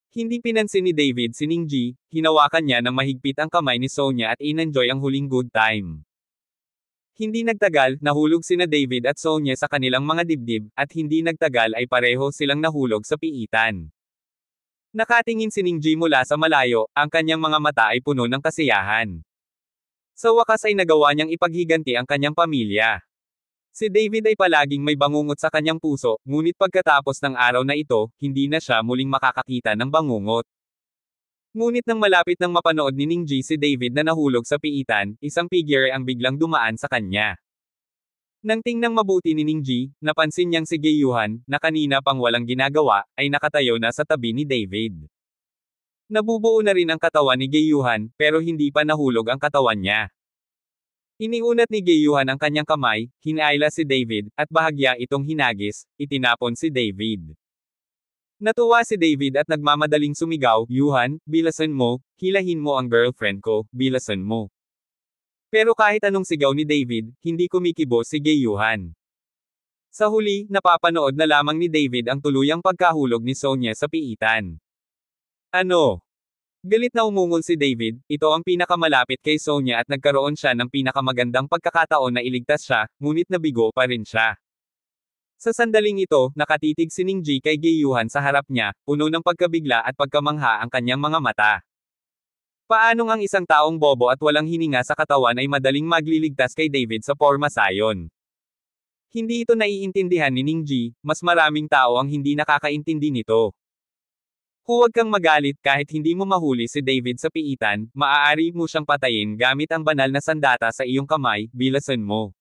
Hindi pinansin ni David si Ningji, hinawakan niya ng mahigpit ang kamay ni Sonya at in-enjoy ang huling good time. Hindi nagtagal, nahulog sina David at Sonya sa kanilang mga dibdib, at hindi nagtagal ay pareho silang nahulog sa piitan. Nakatingin si Ningji mula sa malayo, ang kanyang mga mata ay puno ng kasiyahan. Sa wakas ay nagawa niyang ipaghiganti ang kanyang pamilya. Si David ay palaging may bangungot sa kanyang puso, ngunit pagkatapos ng araw na ito, hindi na siya muling makakakita ng bangungot. Ngunit nang malapit nang mapanood ni Ningji si David na nahulog sa piitan, isang figure ang biglang dumaan sa kanya. Nang tingnang mabuti ni Ningji, napansin niyang si Gayuhan, na kanina pang walang ginagawa, ay nakatayo na sa tabi ni David. Nabubuo na rin ang katawan ni Gayuhan, pero hindi pa nahulog ang katawan niya. Iniunat ni Gayuhan ang kanyang kamay, hinayla si David, at bahagya itong hinagis, itinapon si David. Natuwa si David at nagmamadaling sumigaw, Yuhan, bilasan mo, hilahin mo ang girlfriend ko, bilasan mo. Pero kahit anong sigaw ni David, hindi kumikibo si Gayuhan. Sa huli, napapanood na lamang ni David ang tuluyang pagkahulog ni Sonya sa piitan. Ano? Galit na umungol si David, ito ang pinakamalapit kay Sonya at nagkaroon siya ng pinakamagandang pagkakataon na iligtas siya, ngunit nabigo pa rin siya. Sa sandaling ito, nakatitig si Ningji kay Gayuhan sa harap niya, puno ng pagkabigla at pagkamangha ang kanyang mga mata. Paanong ang isang taong bobo at walang hininga sa katawan ay madaling magliligtas kay David sa porma sayon? Hindi ito naiintindihan ni Ningji, mas maraming tao ang hindi nakakaintindi nito. Huwag kang magalit kahit hindi mo mahuli si David sa piitan, maaari mo siyang patayin gamit ang banal na sandata sa iyong kamay, bilasan mo.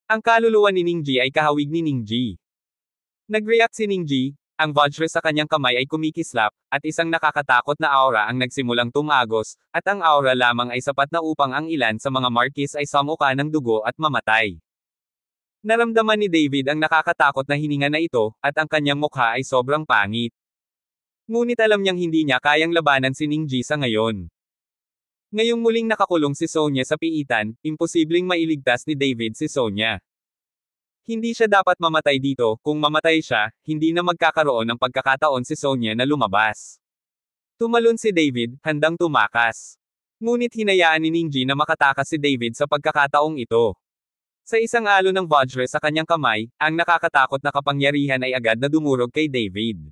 Ang kaluluwa ni Ningji ay kahawig ni Ningji. Nag-react si Ningji, ang Vajra sa kanyang kamay ay kumikislap, at isang nakakatakot na aura ang nagsimulang tumagos, at ang aura lamang ay sapat na upang ang ilan sa mga markis ay samuka ng dugo at mamatay. Naramdaman ni David ang nakakatakot na hininga na ito, at ang kanyang mukha ay sobrang pangit. Ngunit alam niyang hindi niya kayang labanan si Ningji sa ngayon. Ngayong muling nakakulong si Sonya sa piitan, imposibleng mailigtas ni David si Sonya. Hindi siya dapat mamatay dito, kung mamatay siya, hindi na magkakaroon ng pagkakataon si Sonya na lumabas. Tumalon si David, handang tumakas. Ngunit hinayaan ni Ningji na makatakas si David sa pagkakataong ito. Sa isang alon ng Vajra sa kanyang kamay, ang nakakatakot na kapangyarihan ay agad na dumurog kay David.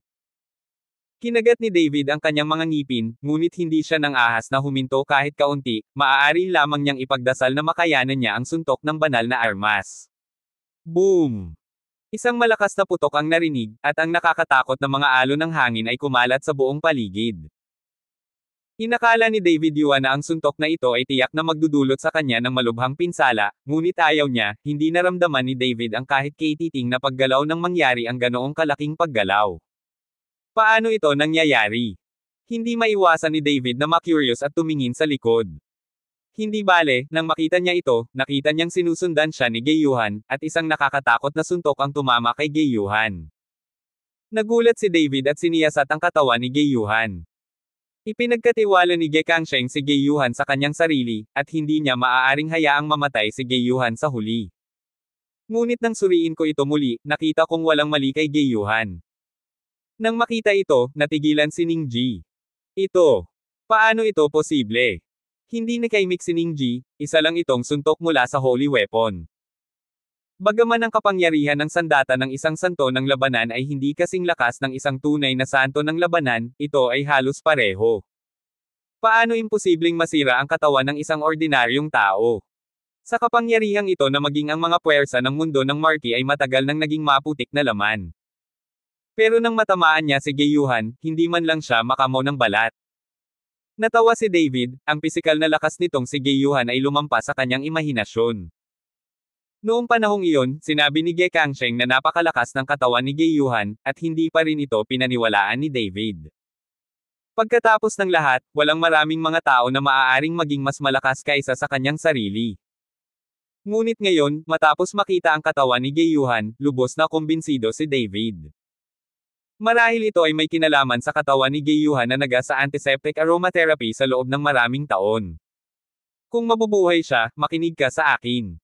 Kinagat ni David ang kanyang mga ngipin, ngunit hindi siya nang ahas na huminto kahit kaunti, maaari lamang niyang ipagdasal na makayanan niya ang suntok ng banal na armas. Boom! Isang malakas na putok ang narinig, at ang nakakatakot na mga alon ng hangin ay kumalat sa buong paligid. Inakala ni David Yuan na ang suntok na ito ay tiyak na magdudulot sa kanya ng malubhang pinsala, ngunit ayaw niya, hindi naramdaman ni David ang kahit katiting na paggalaw nang mangyari ang ganoong kalaking paggalaw. Paano ito nangyayari? Hindi maiwasan ni David na ma-curious at tumingin sa likod. Hindi bale, nang makita niya ito, nakita niyang sinusundan siya ni Gayuhan, at isang nakakatakot na suntok ang tumama kay Gayuhan. Nagulat si David at siniyasat ang katawan ni Gayuhan. Ipinagkatiwala ni Ge Kangsheng si Gayuhan sa kanyang sarili, at hindi niya maaaring hayaang mamatay si Gayuhan sa huli. Ngunit nang suriin ko ito muli, nakita kong walang mali kay Gayuhan. Nang makita ito, natigilan si Ningji. Ito. Paano ito posible? Hindi nakaimik si Ningji, isa lang itong suntok mula sa holy weapon. Bagaman ang kapangyarihan ng sandata ng isang santo ng labanan ay hindi kasing lakas ng isang tunay na santo ng labanan, ito ay halos pareho. Paano imposibleng masira ang katawan ng isang ordinaryong tao? Sa kapangyarihang ito na maging ang mga puwersa ng mundo ng Marquis ay matagal nang naging maputik na laman. Pero nang matamaan niya si Gayuhan, hindi man lang siya makamo ng balat. Natawa si David, ang pisikal na lakas nitong si Gayuhan ay lumampas sa kanyang imahinasyon. Noong panahong iyon, sinabi ni Ge Kangsheng na napakalakas ng katawan ni Gayuhan, at hindi pa rin ito pinaniwalaan ni David. Pagkatapos ng lahat, walang maraming mga tao na maaaring maging mas malakas kaysa sa kanyang sarili. Ngunit ngayon, matapos makita ang katawan ni Gayuhan, lubos na kumbinsido si David. Marahil ito ay may kinalaman sa katawan ni Gayuhan na naga sa antiseptic aromatherapy sa loob ng maraming taon. Kung mabubuhay siya, makinig ka sa akin.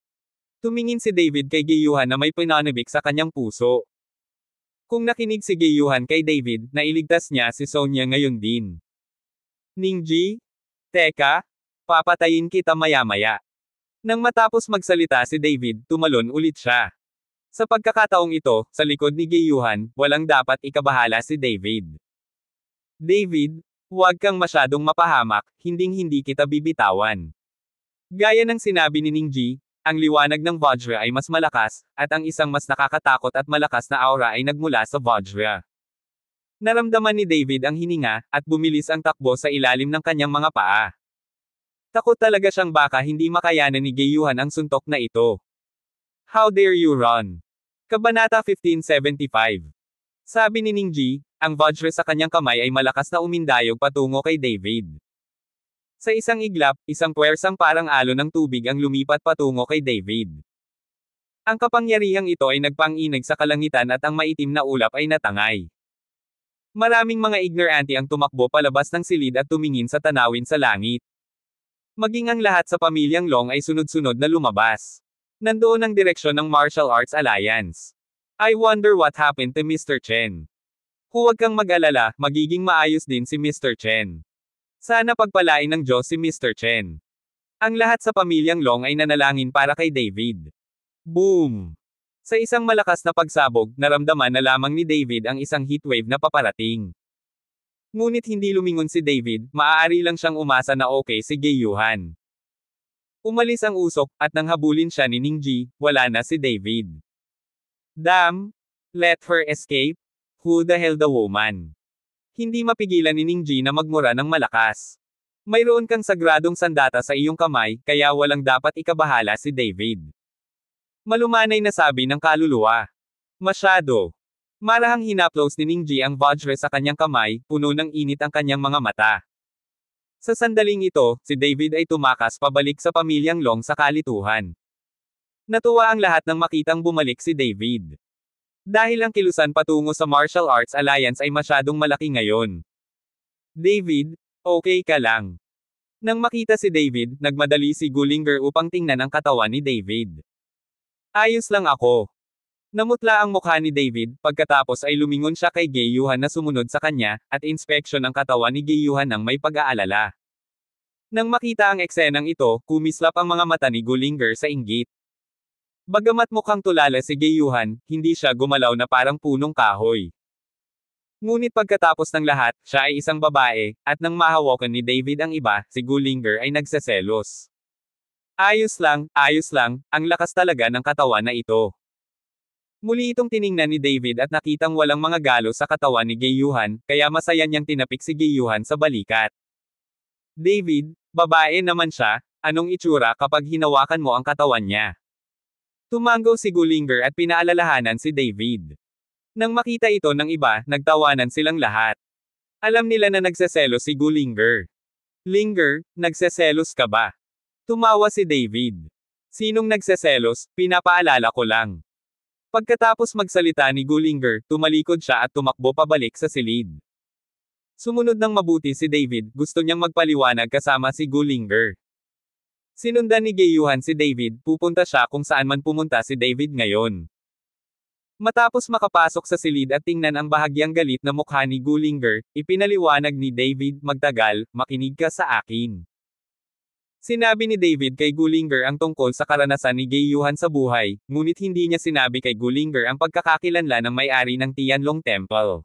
Tumingin si David kay Gayuhan na may pinanibik sa kanyang puso. Kung nakinig si Gayuhan kay David, nailigtas niya si Sonya ngayon din. Ningji? Teka? Papatayin kita maya-maya. Nang matapos magsalita si David, tumalon ulit siya. Sa pagkakataong ito, sa likod ni Gayuhan, walang dapat ikabahala si David. David, huwag kang masyadong mapahamak, hinding-hindi kita bibitawan. Gaya ng sinabi ni Ningji, ang liwanag ng Vajra ay mas malakas, at ang isang mas nakakatakot at malakas na aura ay nagmula sa Vajra. Naramdaman ni David ang hininga, at bumilis ang takbo sa ilalim ng kanyang mga paa. Takot talaga siyang baka hindi makayanan ni Gayuhan ang suntok na ito. How dare you run? Kabanata 1575. Sabi ni Ningji, ang Vajra sa kanyang kamay ay malakas na umindayog patungo kay David. Sa isang iglap, isang puwersang parang alon ng tubig ang lumipat patungo kay David. Ang kapangyarihang ito ay nagpanginig sa kalangitan at ang maitim na ulap ay natangay. Maraming mga ignorante ang tumakbo palabas ng silid at tumingin sa tanawin sa langit. Maging ang lahat sa pamilyang Long ay sunod-sunod na lumabas. Nandoon ang direksyon ng Martial Arts Alliance. I wonder what happened to Mr. Chen. Huwag kang mag-alala, magiging maayos din si Mr. Chen. Sana pagpalain ng Diyos si Mr. Chen. Ang lahat sa pamilyang Long ay nanalangin para kay David. Boom! Sa isang malakas na pagsabog, naramdaman na lamang ni David ang isang heatwave na paparating. Ngunit hindi lumingon si David, maaari lang siyang umasa na okay si Gayuhan. Umalis ang usok, at nang habulin siya ni Ningji, wala na si David. Damn! Let her escape? Who the hell the woman? Hindi mapigilan ni Ningji na magmura ng malakas. Mayroon kang sagradong sandata sa iyong kamay, kaya walang dapat ikabahala si David. Malumanay na sabi ng kaluluwa. Masyado. Marahang hinaplos ni Ningji ang Vajra sa kanyang kamay, puno ng init ang kanyang mga mata. Sa sandaling ito, si David ay tumakas pabalik sa pamilyang Long sa kalituhan. Natuwa ang lahat nang makitang bumalik si David. Dahil ang kilusan patungo sa Martial Arts Alliance ay masyadong malaki ngayon. David, okay ka lang. Nang makita si David, nagmadali si Gullinger upang tingnan ang katawan ni David. Ayos lang ako. Namutla ang mukha ni David, pagkatapos ay lumingon siya kay Gayuhan na sumunod sa kanya, at inspeksyon ang katawan ni Gayuhan ng may pag-aalala. Nang makita ang eksenang ito, kumislap ang mga mata ni Gullinger sa inggit. Bagamat mukhang tulala si Gayuhan, hindi siya gumalaw na parang punong kahoy. Ngunit pagkatapos ng lahat, siya ay isang babae, at nang mahawakan ni David ang iba, si Gullinger ay nagseselos. Ayos lang, ang lakas talaga ng katawan na ito. Muli itong tiningnan ni David at nakitang walang mga galo sa katawan ni Gayuhan, kaya masaya niyang tinapik si Gayuhan sa balikat. David, babae naman siya, anong itsura kapag hinawakan mo ang katawan niya? Tumango si Gullinger at pinaalalahanan si David. Nang makita ito ng iba, nagtawanan silang lahat. Alam nila na nagseselos si Gullinger. Linger, nagseselos ka ba? Tumawa si David. Sinong nagseselos, pinapaalala ko lang. Pagkatapos magsalita ni Gullinger, tumalikod siya at tumakbo pabalik sa silid. Sumunod ng mabuti si David, gusto niyang magpaliwanag kasama si Gullinger. Sinundan ni Gayuhan si David, pupunta siya kung saan man pumunta si David ngayon. Matapos makapasok sa silid at tingnan ang bahagyang galit na mukha ni Gullinger, ipinaliwanag ni David, magtagal, makinig ka sa akin. Sinabi ni David kay Gullinger ang tungkol sa karanasan ni Gayuhan sa buhay, ngunit hindi niya sinabi kay Gullinger ang pagkakakilanlan ng may-ari ng Tianlong Temple.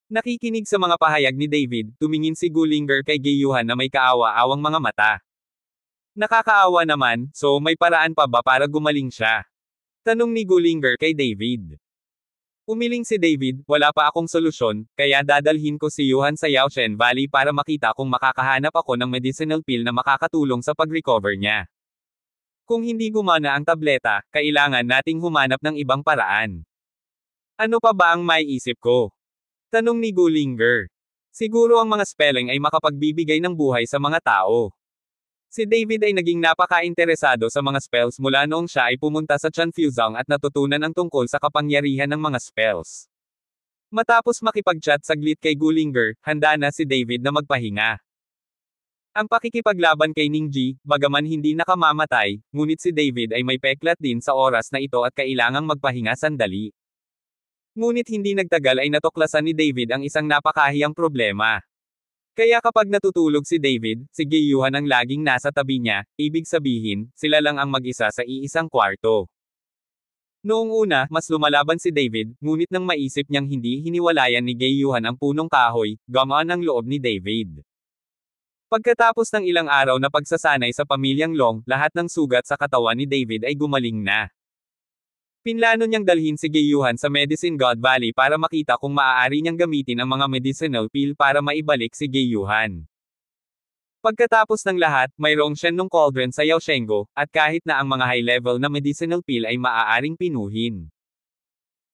Nakikinig sa mga pahayag ni David, tumingin si Gullinger kay Gayuhan na may kaawa-awang mga mata. Nakakaawa naman, so may paraan pa ba para gumaling siya? Tanong ni Gullinger kay David. Umiling si David, wala pa akong solusyon, kaya dadalhin ko si Yuhan sa Yaoshen Valley para makita kung makakahanap ako ng medicinal pill na makakatulong sa pag-recover niya. Kung hindi gumana ang tableta, kailangan nating humanap ng ibang paraan. Ano pa ba ang maiisip ko? Tanong ni Gullinger. Siguro ang mga spelling ay makapagbibigay ng buhay sa mga tao. Si David ay naging napaka-interesado sa mga spells mula noong siya ay pumunta sa Chanfusang at natutunan ang tungkol sa kapangyarihan ng mga spells. Matapos makipag-chat saglit kay Gullinger, handa na si David na magpahinga. Ang pakikipaglaban kay Ningji, bagaman hindi nakamamatay, ngunit si David ay may peklat din sa oras na ito at kailangang magpahinga sandali. Ngunit hindi nagtagal ay natuklasan ni David ang isang napakahiyang problema. Kaya kapag natutulog si David, si Gayuhan ang laging nasa tabi niya, ibig sabihin, sila lang ang mag-isa sa iisang kwarto. Noong una, mas lumalaban si David, ngunit nang maisip niyang hindi hiniwalayan ni Gayuhan ang punong kahoy, gumaan ang loob ni David. Pagkatapos ng ilang araw na pagsasanay sa pamilyang Long, lahat ng sugat sa katawan ni David ay gumaling na. Pinlano niyang dalhin si Gayuhan sa Medicine God Valley para makita kung maaari niyang gamitin ang mga medicinal pill para maibalik si Gayuhan. Pagkatapos ng lahat, mayroong Shenlong Cauldron sa Yaoshengo, at kahit na ang mga high-level na medicinal pill ay maaaring pinuhin.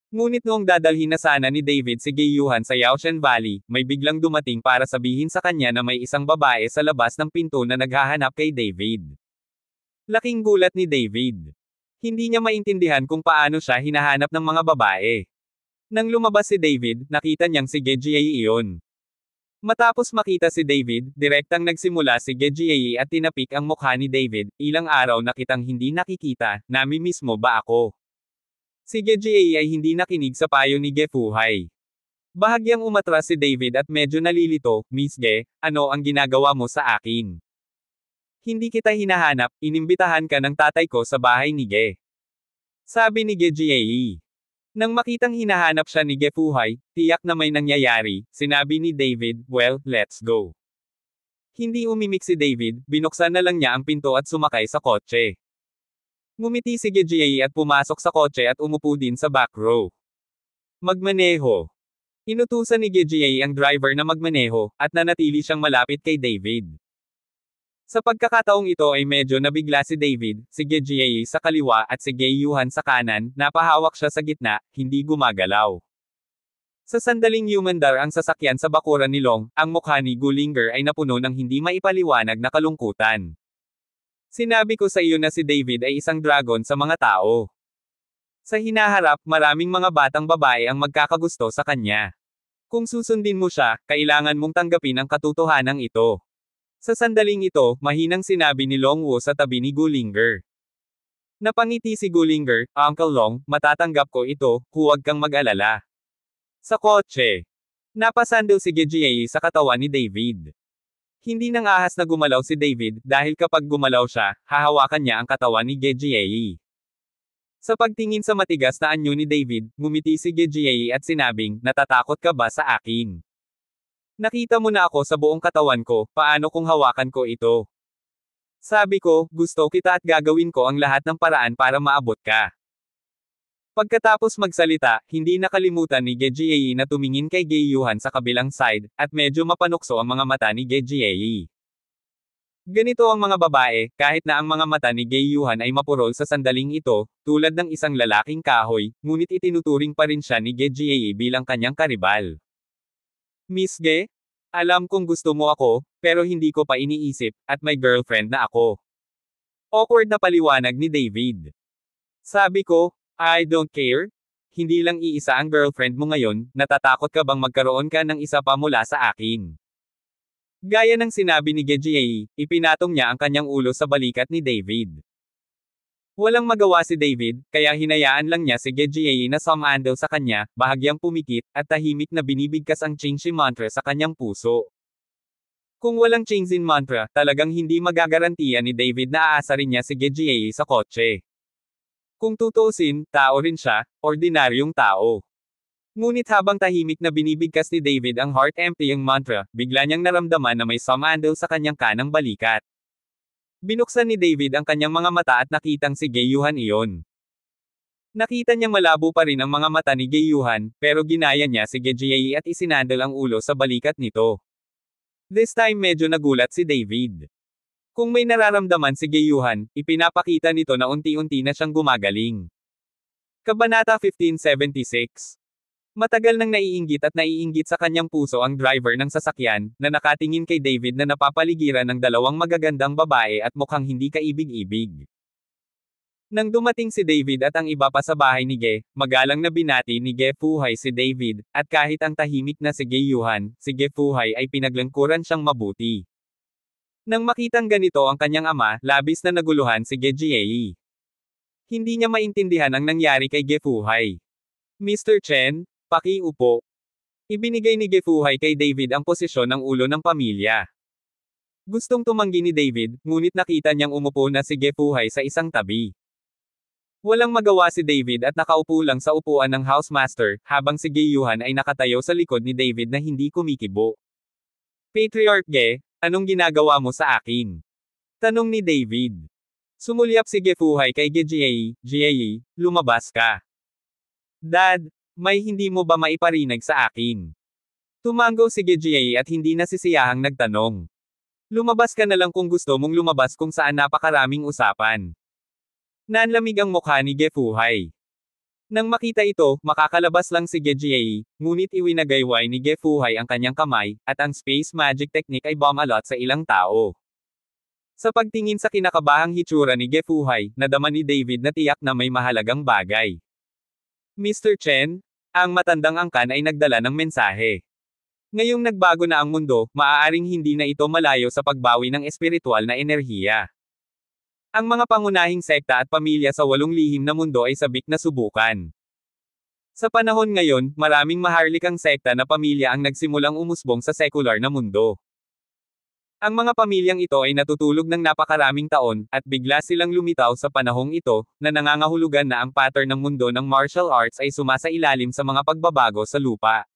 Ngunit noong dadalhin na sana ni David si Gayuhan sa Yaoshen Valley, may biglang dumating para sabihin sa kanya na may isang babae sa labas ng pinto na naghahanap kay David. Laking gulat ni David. Hindi niya maintindihan kung paano siya hinahanap ng mga babae. Nang lumabas si David, nakita niyang si Gejiayi iyon. Matapos makita si David, direktang nagsimula si Gejiayi at tinapik ang mukha ni David, ilang araw na kitang hindi nakikita, nami mismo ba ako? Si Gejiayi ay hindi nakinig sa payo ni Gefuhay. Bahagyang umatras si David at medyo nalilito, Miss Ge, ano ang ginagawa mo sa akin? Hindi kita hinahanap, inimbitahan ka ng tatay ko sa bahay ni Ge. Sabi ni Gejiayi. Nang makitang hinahanap siya ni Gefuhay, tiyak na may nangyayari, sinabi ni David, well, let's go. Hindi umimik si David, binuksan na lang niya ang pinto at sumakay sa kotse. Ngumiti si Gejiayi at pumasok sa kotse at umupo din sa back row. Magmaneho. Inutusan ni Gejiayi ang driver na magmaneho, at nanatili siyang malapit kay David. Sa pagkakataong ito ay medyo nabigla si David, si Gejiayi sa kaliwa at si Gayuhan sa kanan, napahawak siya sa gitna, hindi gumagalaw. Sa sandaling humandar ang sasakyan sa bakuran ni Long, ang mukha ni Gullinger ay napuno ng hindi maipaliwanag na kalungkutan. Sinabi ko sa iyo na si David ay isang dragon sa mga tao. Sa hinaharap, maraming mga batang babae ang magkakagusto sa kanya. Kung susundin mo siya, kailangan mong tanggapin ang katotohanan ito. Sa sandaling ito, mahinang sinabi ni Long Wu sa tabi ni Gullinger. Napangiti si Gullinger, Uncle Long, matatanggap ko ito, huwag kang mag-alala. Sa kotse. Napasandal si Gejiayi sa katawan ni David. Hindi nang ahas na gumalaw si David, dahil kapag gumalaw siya, hahawakan niya ang katawan ni Gejiayi. Sa pagtingin sa matigas na anyo ni David, ngumiti si Gejiayi at sinabing, natatakot ka ba sa akin? Nakita mo na ako sa buong katawan ko, paano kung hawakan ko ito? Sabi ko, gusto kita at gagawin ko ang lahat ng paraan para maabot ka. Pagkatapos magsalita, hindi nakalimutan ni Gejiayi na tumingin kay Gayuhan sa kabilang side, at medyo mapanukso ang mga mata ni Gejiayi. Ganito ang mga babae, kahit na ang mga mata ni Gayuhan ay mapurol sa sandaling ito, tulad ng isang lalaking kahoy, ngunit itinuturing pa rin siya ni Gejiayi bilang kanyang karibal. Miss Ge, alam kong gusto mo ako, pero hindi ko pa iniisip, at may girlfriend na ako. Awkward na paliwanag ni David. Sabi ko, I don't care. Hindi lang iisa ang girlfriend mo ngayon, natatakot ka bang magkaroon ka ng isa pa mula sa akin? Gaya ng sinabi ni Gejiayi, ipinatong niya ang kanyang ulo sa balikat ni David. Walang magawa si David, kaya hinayaan lang niya si Gejiayi na sumandal sa kanya, bahagyang pumikit, at tahimik na binibigkas ang Qingxi mantra sa kanyang puso. Kung walang change in mantra, talagang hindi magagarantiya ni David na aasarin niya si Gejiei sa kotse. Kung tutuusin, tao rin siya, ordinaryong tao. Ngunit habang tahimik na binibigkas ni David ang heart-emptying mantra, bigla niyang naramdaman na may sumandal sa kanyang kanang balikat. Binuksan ni David ang kanyang mga mata at nakitang si Geiyuhan iyon. Nakita niyang malabo pa rin ang mga mata ni Geiyuhan, pero ginaya niya si Gejiei at isinandal ang ulo sa balikat nito. This time medyo nagulat si David. Kung may nararamdaman si Geiyuhan, ipinapakita nito na unti-unti na siyang gumagaling. Kabanata 1576. Matagal nang naiinggit at naiinggit sa kanyang puso ang driver ng sasakyan, na nakatingin kay David na napapaligiran ng dalawang magagandang babae at mukhang hindi kaibig-ibig. Nang dumating si David at ang iba pa sa bahay ni Ge, magalang na binati ni Ge Fuhai si David, at kahit ang tahimik na si Geiyuhan, si Ge Fuhai ay pinaglangkuran siyang mabuti. Nang makitang ganito ang kanyang ama, labis na naguluhan si Gejiei. Hindi niya maintindihan ang nangyari kay Ge Fuhai. Mr. Chen, pakiupo. Ibinigay ni Ge Fuhai kay David ang posisyon ng ulo ng pamilya. Gustong tumanggi ni David, ngunit nakita niyang umupo na si Ge Fuhai sa isang tabi. Walang magawa si David at nakaupo lang sa upuan ng housemaster, habang si Geiyuhan ay nakatayo sa likod ni David na hindi kumikibo. Patriarch Ge, anong ginagawa mo sa akin? Tanong ni David. Sumulyap si Ge Fuhai kay Gejiei, lumabas ka. Dad, may hindi mo ba maiparinag sa akin? Tumango si Gejiei at hindi nasisiyahang nagtanong. Lumabas ka na lang kung gusto mong lumabas kung saan napakaraming usapan. Nanlamig ang mukha ni Ge Fuhai. Nang makita ito, makakalabas lang si Gejiei, ngunit iwinagayway ni Ge Fuhai ang kanyang kamay, at ang space magic technique ay bumalot sa ilang tao. Sa pagtingin sa kinakabahang hitsura ni Ge Fuhai, nadama ni David na tiyak na may mahalagang bagay. Mr. Chen, ang matandang angkan ay nagdala ng mensahe. Ngayong nagbago na ang mundo, maaaring hindi na ito malayo sa pagbawi ng espiritual na enerhiya. Ang mga pangunahing sekta at pamilya sa 8 lihim na mundo ay sabik na subukan. Sa panahon ngayon, maraming maharlikang sekta na pamilya ang nagsimulang umusbong sa sekular na mundo. Ang mga pamilyang ito ay natutulog ng napakaraming taon, at bigla silang lumitaw sa panahong ito, na nangangahulugan na ang pattern ng mundo ng martial arts ay sumasailalim sa mga pagbabago sa lupa.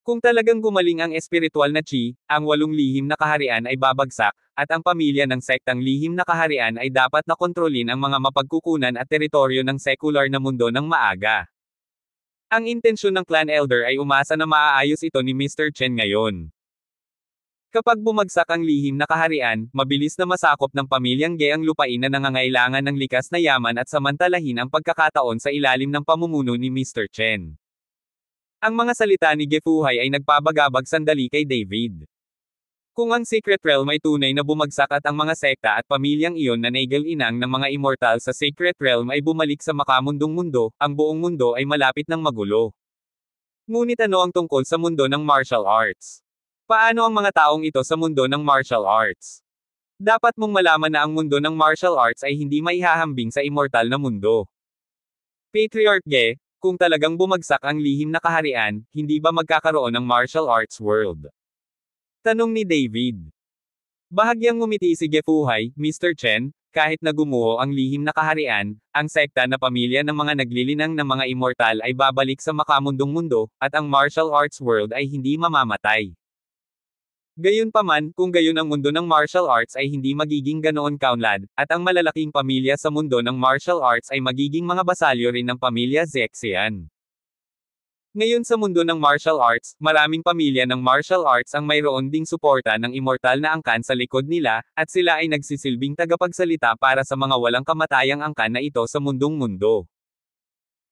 Kung talagang gumaling ang espiritual na chi, ang 8 lihim na kaharian ay babagsak, at ang pamilya ng sektang lihim na kaharian ay dapat na kontrolin ang mga mapagkukunan at teritoryo ng sekular na mundo ng maaga. Ang intensyon ng clan elder ay umasa na maaayos ito ni Mr. Chen ngayon. Kapag bumagsak ang lihim na kaharian, mabilis na masakop ng pamilyang Ge ang lupain na nangangailangan ng likas na yaman at samantalahin ang pagkakataon sa ilalim ng pamumuno ni Mr. Chen. Ang mga salita ni Ge Fuhai ay nagpabagabag sandali kay David. Kung ang Secret Realm ay tunay na bumagsak at ang mga sekta at pamilyang iyon na naigal-inang ng mga immortal sa Secret Realm ay bumalik sa makamundong mundo, ang buong mundo ay malapit ng magulo. Ngunit ano ang tungkol sa mundo ng martial arts? Paano ang mga taong ito sa mundo ng martial arts? Dapat mong malaman na ang mundo ng martial arts ay hindi maihahambing sa immortal na mundo. Patriarch Ge, kung talagang bumagsak ang lihim na kaharian, hindi ba magkakaroon ng martial arts world? Tanong ni David. Bahagyang ngumiti si Ge Fuhai, Mr. Chen, kahit na gumuho ang lihim na kaharian, ang sekta na pamilya ng mga naglilinang na mga immortal ay babalik sa makamundong mundo, at ang martial arts world ay hindi mamamatay. Gayunpaman, kung gayon ang mundo ng martial arts ay hindi magiging ganoon kaunlad, at ang malalaking pamilya sa mundo ng martial arts ay magiging mga basalyo rin ng pamilya Zexian. Ngayon sa mundo ng martial arts, maraming pamilya ng martial arts ang mayroon ding suporta ng immortal na angkan sa likod nila, at sila ay nagsisilbing tagapagsalita para sa mga walang kamatayang angkan na ito sa mundong mundo.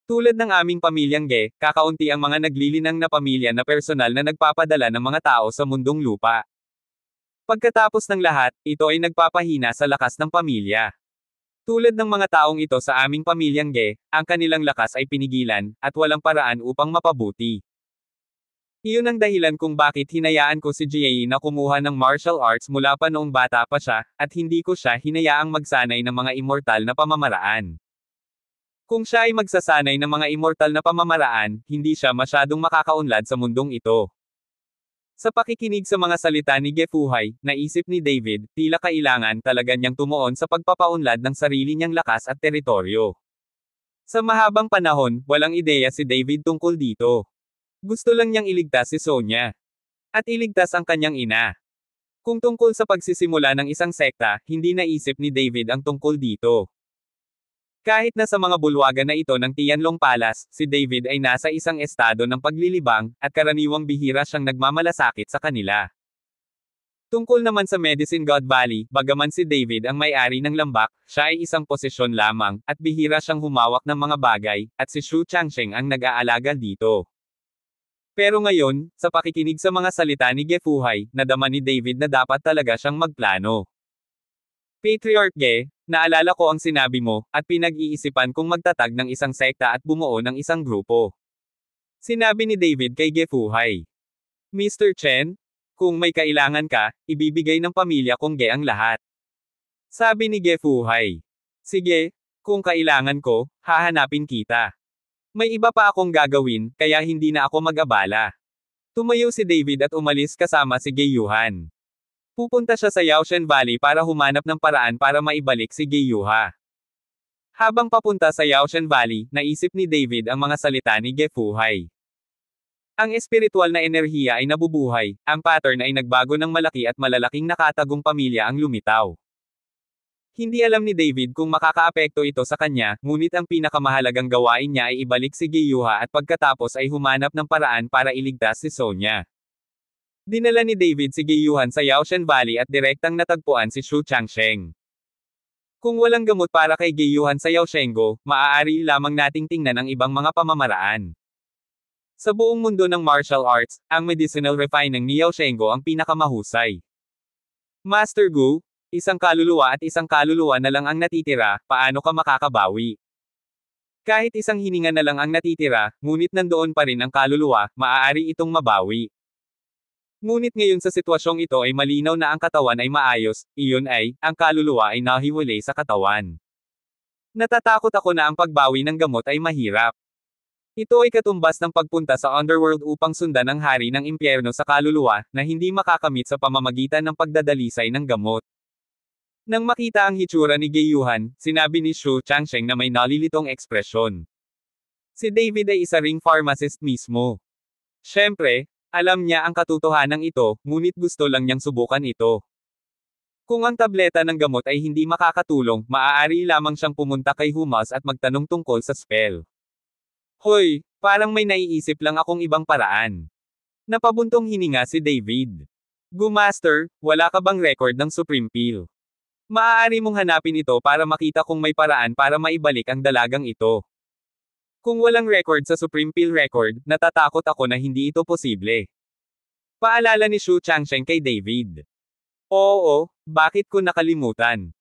Tulad ng aming pamilyang Ge, kakaunti ang mga naglilinang na pamilya na personal na nagpapadala ng mga tao sa mundong lupa. Pagkatapos ng lahat, ito ay nagpapahina sa lakas ng pamilya. Tulad ng mga taong ito sa aming pamilyang Ge, ang kanilang lakas ay pinigilan, at walang paraan upang mapabuti. Iyon ang dahilan kung bakit hinayaan ko si Jie na kumuha ng martial arts mula pa noong bata pa siya, at hindi ko siya hinayaang magsanay ng mga immortal na pamamaraan. Kung siya ay magsasanay ng mga immortal na pamamaraan, hindi siya masyadong makakaunlad sa mundong ito. Sa pakikinig sa mga salita ni Gefuhay, naisip ni David, tila kailangan talaga niyang tumuon sa pagpapaunlad ng sarili niyang lakas at teritoryo. Sa mahabang panahon, walang ideya si David tungkol dito. Gusto lang niyang iligtas si Sonya. At iligtas ang kanyang ina. Kung tungkol sa pagsisimula ng isang sekta, hindi naisip ni David ang tungkol dito. Kahit na sa mga bulwagan na ito ng Tianlong Palace, si David ay nasa isang estado ng paglilibang, at karaniwang bihira siyang nagmamalasakit sa kanila. Tungkol naman sa Medicine God Valley, bagaman si David ang may-ari ng lambak, siya ay isang posisyon lamang, at bihira siyang humawak ng mga bagay, at si Xu Changsheng ang nag-aalaga dito. Pero ngayon, sa pakikinig sa mga salita ni Gefuhay, nadama ni David na dapat talaga siyang magplano. Patriarch Ge, naalala ko ang sinabi mo, at pinag-iisipan kong magtatag ng isang sekta at bumuo ng isang grupo. Sinabi ni David kay Gefuhay. Mr. Chen, kung may kailangan ka, ibibigay ng pamilya kong Ge ang lahat. Sabi ni Gefuhay. Sige, kung kailangan ko, hahanapin kita. May iba pa akong gagawin, kaya hindi na ako mag-abala. Tumayo si David at umalis kasama si Ge Yuhan. Pupunta siya sa Yaoshen Valley para humanap ng paraan para maibalik si Ge Yuha. Habang papunta sa Yaoshen Valley, naisip ni David ang mga salita ni Gefuhay. Ang espiritual na enerhiya ay nabubuhay, ang pattern ay nagbago ng malaki at malalaking nakatagong pamilya ang lumitaw. Hindi alam ni David kung makakaapekto ito sa kanya, ngunit ang pinakamahalagang gawain niya ay ibalik si Ge Yuha at pagkatapos ay humanap ng paraan para iligtas si Sonya. Dinala ni David si Ge Yuhan sa Yaoshen Valley at direktang natagpuan si Xu Changsheng. Kung walang gamot para kay Ge Yuhan sa Yaoshengo, maaari lamang nating tingnan ang ibang mga pamamaraan. Sa buong mundo ng martial arts, ang medicinal refining ni Yaoshengo ang pinakamahusay. Master Gu, isang kaluluwa at isang kaluluwa na lang ang natitira, paano ka makakabawi? Kahit isang hininga na lang ang natitira, ngunit nandoon pa rin ang kaluluwa, maaari itong mabawi. Ngunit ngayon sa sitwasyong ito ay malinaw na ang katawan ay maayos, iyon ay, ang kaluluwa ay nahiwalay sa katawan. Natatakot ako na ang pagbawi ng gamot ay mahirap. Ito ay katumbas ng pagpunta sa underworld upang sundan ang hari ng impyerno sa kaluluwa, na hindi makakamit sa pamamagitan ng pagdadalisay ng gamot. Nang makita ang hitsura ni Ge Yuhan, sinabi ni Xu Changsheng na may nalilitong ekspresyon. Si David ay isa ring pharmacist mismo. Siyempre, alam niya ang katotohanan ito, ngunit gusto lang niyang subukan ito. Kung ang tableta ng gamot ay hindi makakatulong, maaari lamang siyang pumunta kay Humas at magtanong tungkol sa spell. Hoy, parang may naiisip lang akong ibang paraan. Napabuntong hininga si David. Gu Master, wala ka bang record ng Supreme Pill? Maaari mong hanapin ito para makita kung may paraan para maibalik ang dalagang ito. Kung walang record sa Supreme Pill record, natatakot ako na hindi ito posible. Paalala ni Xu Changsheng kay David. Oo, bakit ko nakalimutan?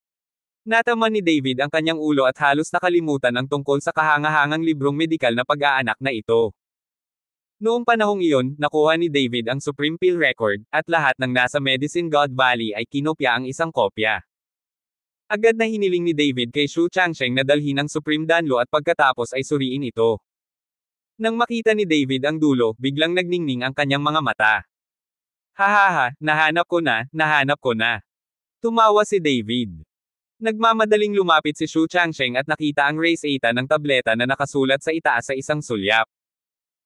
Nataman ni David ang kanyang ulo at halos nakalimutan ang tungkol sa kahangahangang librong medikal na pag-aanak na ito. Noong panahong iyon, nakuha ni David ang Supreme Pill record, at lahat ng nasa Medicine God Valley ay kinopya ang isang kopya. Agad na hiniling ni David kay Xu Changsheng na dalhin ang Supreme Danlo at pagkatapos ay suriin ito. Nang makita ni David ang dulo, biglang nagningning ang kanyang mga mata. Hahaha, nahanap ko na. Tumawa si David. Nagmamadaling lumapit si Xu Changsheng at nakita ang race 8 ng tableta na nakasulat sa itaas sa isang sulyap.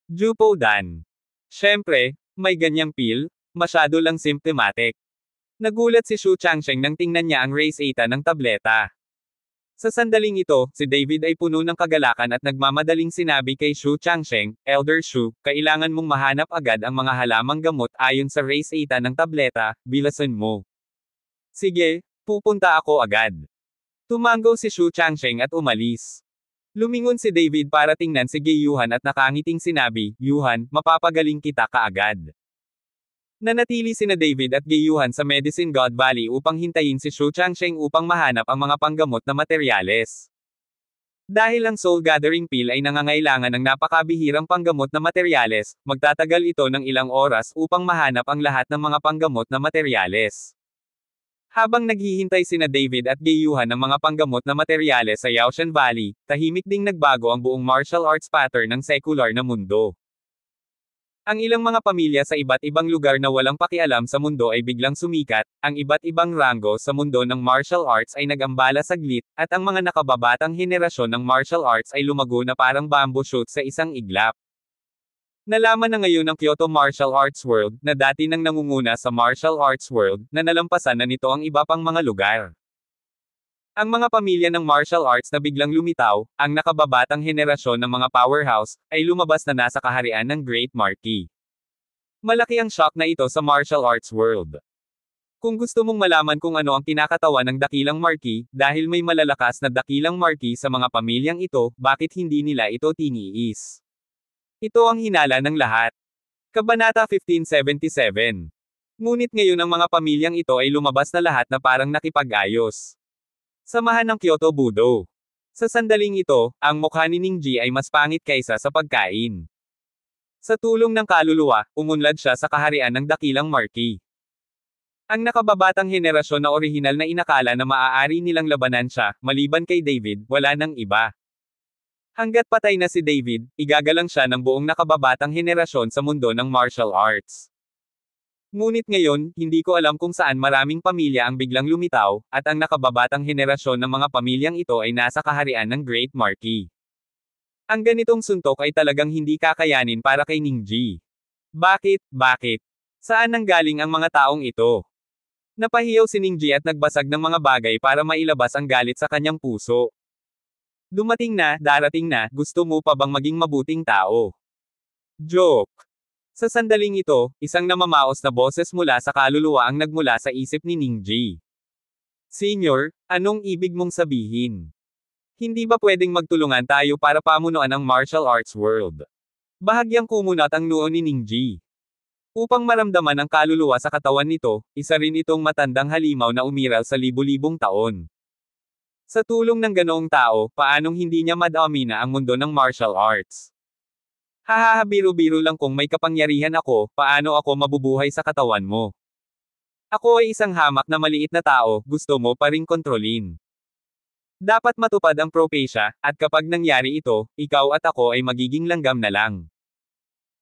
Jupo Dan. Siyempre, may ganyang pill, masyado lang symptomatic. Nagulat si Xu Changsheng nang tingnan niya ang race 8 ng tableta. Sa sandaling ito, si David ay puno ng kagalakan at nagmamadaling sinabi kay Xu Changsheng, Elder Xu, kailangan mong mahanap agad ang mga halamang gamot ayon sa race 8 ng tableta, bilasan mo. Sige, pupunta ako agad. Tumango si Xu Changsheng at umalis. Lumingon si David para tingnan si Ge Yuhan at nakangiting sinabi, Yuhan, mapapagaling kita kaagad. Nanatili sina David at Ge Yuhan sa Medicine God Valley upang hintayin si Xu Changsheng upang mahanap ang mga panggamot na materyales. Dahil ang Soul Gathering Pill ay nangangailangan ng napakabihirang panggamot na materyales, magtatagal ito ng ilang oras upang mahanap ang lahat ng mga panggamot na materyales. Habang naghihintay sina David at Ge Yuhan ng mga panggamot na materyales sa Yaoshen Valley, tahimik ding nagbago ang buong martial arts pattern ng secular na mundo. Ang ilang mga pamilya sa iba't ibang lugar na walang pakialam sa mundo ay biglang sumikat, ang iba't ibang ranggo sa mundo ng martial arts ay nag-ambala saglit, at ang mga nakababatang henerasyon ng martial arts ay lumago na parang bamboo shoot sa isang iglap. Nalaman na ngayon ng Kyoto Martial Arts World, na dati nang nangunguna sa martial arts world, na nalampasan na nito ang iba pang mga lugar. Ang mga pamilya ng martial arts na biglang lumitaw, ang nakababatang henerasyon ng mga powerhouse, ay lumabas na nasa kaharian ng Great Marquis. Malaki ang shock na ito sa martial arts world. Kung gusto mong malaman kung ano ang kinakatawan ng dakilang Marquis, dahil may malalakas na dakilang Marquis sa mga pamilyang ito, bakit hindi nila ito tiniis? Ito ang hinala ng lahat. Kabanata 1577. Ngunit ngayon ang mga pamilyang ito ay lumabas na lahat na parang nakipag-ayos. Samahan ng Kyoto Budo. Sa sandaling ito, ang mukha ni Ningji ay mas pangit kaysa sa pagkain. Sa tulong ng kaluluwa, umunlad siya sa kaharian ng dakilang Marquis. Ang nakababatang henerasyon na orihinal na inakala na maaari nilang labanan siya, maliban kay David, wala nang iba. Hanggat patay na si David, igagalang siya ng buong nakababatang henerasyon sa mundo ng martial arts. Ngunit ngayon, hindi ko alam kung saan maraming pamilya ang biglang lumitaw, at ang nakababatang henerasyon ng mga pamilyang ito ay nasa kaharian ng Great Marquis. Ang ganitong suntok ay talagang hindi kakayanin para kay Ningji. Bakit? Saan nanggaling ang mga taong ito? Napahiyaw si Ningji at nagbasag ng mga bagay para mailabas ang galit sa kanyang puso. Darating na, gusto mo pa bang maging mabuting tao? Joke. Sa sandaling ito, isang namamaos na boses mula sa kaluluwa ang nagmula sa isip ni Ningji. Senior, anong ibig mong sabihin? Hindi ba pwedeng magtulungan tayo para pamunuan ang martial arts world? Bahagyang kumunat ang noo ni Ningji. Upang maramdaman ang kaluluwa sa katawan nito, isa rin itong matandang halimaw na umiral sa libu-libong taon. Sa tulong ng ganoong tao, paanong hindi niya madami na ang mundo ng martial arts? Hahaha, biro-biro lang, kung may kapangyarihan ako, paano ako mabubuhay sa katawan mo? Ako ay isang hamak na maliit na tao, gusto mo pa ring kontrolin. Dapat matupad ang propesya, at kapag nangyari ito, ikaw at ako ay magiging langgam na lang.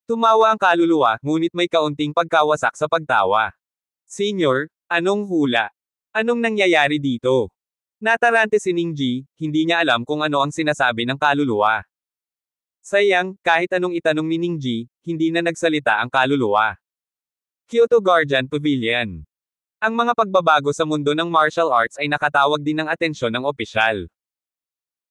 Tumawa ang kaluluwa, ngunit may kaunting pagkawasak sa pagtawa. Senior, anong hula? Anong nangyayari dito? Natarante si Ningji, hindi niya alam kung ano ang sinasabi ng kaluluwa. Sayang, kahit anong itanong ni Ningji, hindi na nagsalita ang kaluluwa. Kyoto Guardian Pavilion. Ang mga pagbabago sa mundo ng martial arts ay nakatawag din ng atensyon ng opisyal.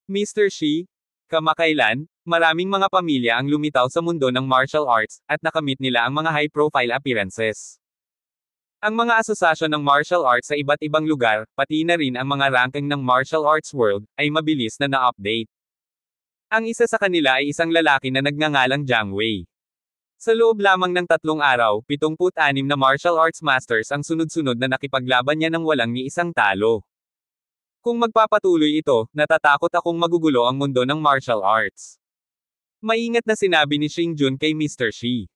Mr. Shi, kamakailan, maraming mga pamilya ang lumitaw sa mundo ng martial arts, at nakamit nila ang mga high-profile appearances. Ang mga asosasyon ng martial arts sa iba't ibang lugar, pati na rin ang mga ranking ng martial arts world, ay mabilis na na-update. Ang isa sa kanila ay isang lalaki na nagngangalang Jiang Wei. Sa loob lamang ng 3 araw, 76 na martial arts masters ang sunod-sunod na nakipaglaban niya nang walang ni isang talo. Kung magpapatuloy ito, natatakot akong magugulo ang mundo ng martial arts. Maingat na sinabi ni Xing Jun kay Mr. Shi.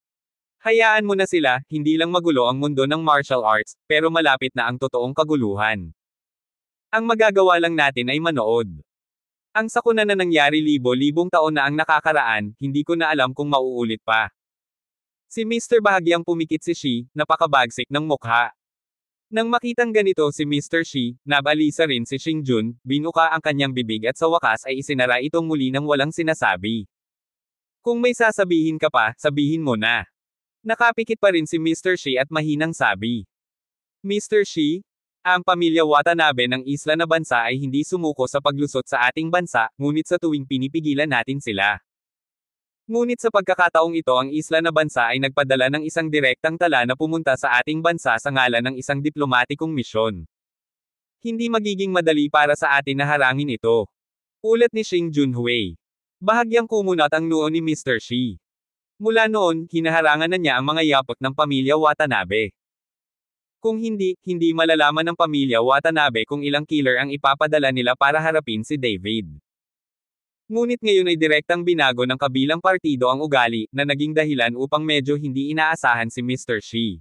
Hayaan mo na sila, hindi lang magulo ang mundo ng martial arts, pero malapit na ang totoong kaguluhan. Ang magagawa lang natin ay manood. Ang sakuna na nangyari libo-libong taon na ang nakakaraan, hindi ko na alam kung mauulit pa. Si Mr. Bahagyang pumikit si Shi, napakabagsik ng mukha. Nang makitang ganito si Mr. Shi, nabalisa rin si Xing Jun, binuka ang kanyang bibig at sa wakas ay isinara itong muli ng walang sinasabi. Kung may sasabihin ka pa, sabihin mo na. Nakapikit pa rin si Mr. Shi at mahinang sabi. Mr. Shi, ang pamilya Watanabe ng isla na bansa ay hindi sumuko sa paglusot sa ating bansa, ngunit sa tuwing pinipigilan natin sila. Ngunit sa pagkakataong ito ang isla na bansa ay nagpadala ng isang direktang tala na pumunta sa ating bansa sa ngalan ng isang diplomatikong misyon. Hindi magiging madali para sa atin na harangin ito. Ulat ni Xing Junhui. Bahagyang kumunat ang noo ni Mr. Shi. Mula noon, hinaharangan na niya ang mga yapot ng pamilya Watanabe. Kung hindi malalaman ng pamilya Watanabe kung ilang killer ang ipapadala nila para harapin si David. Ngunit ngayon ay direktang binago ng kabilang partido ang ugali, na naging dahilan upang medyo hindi inaasahan si Mr. Shi.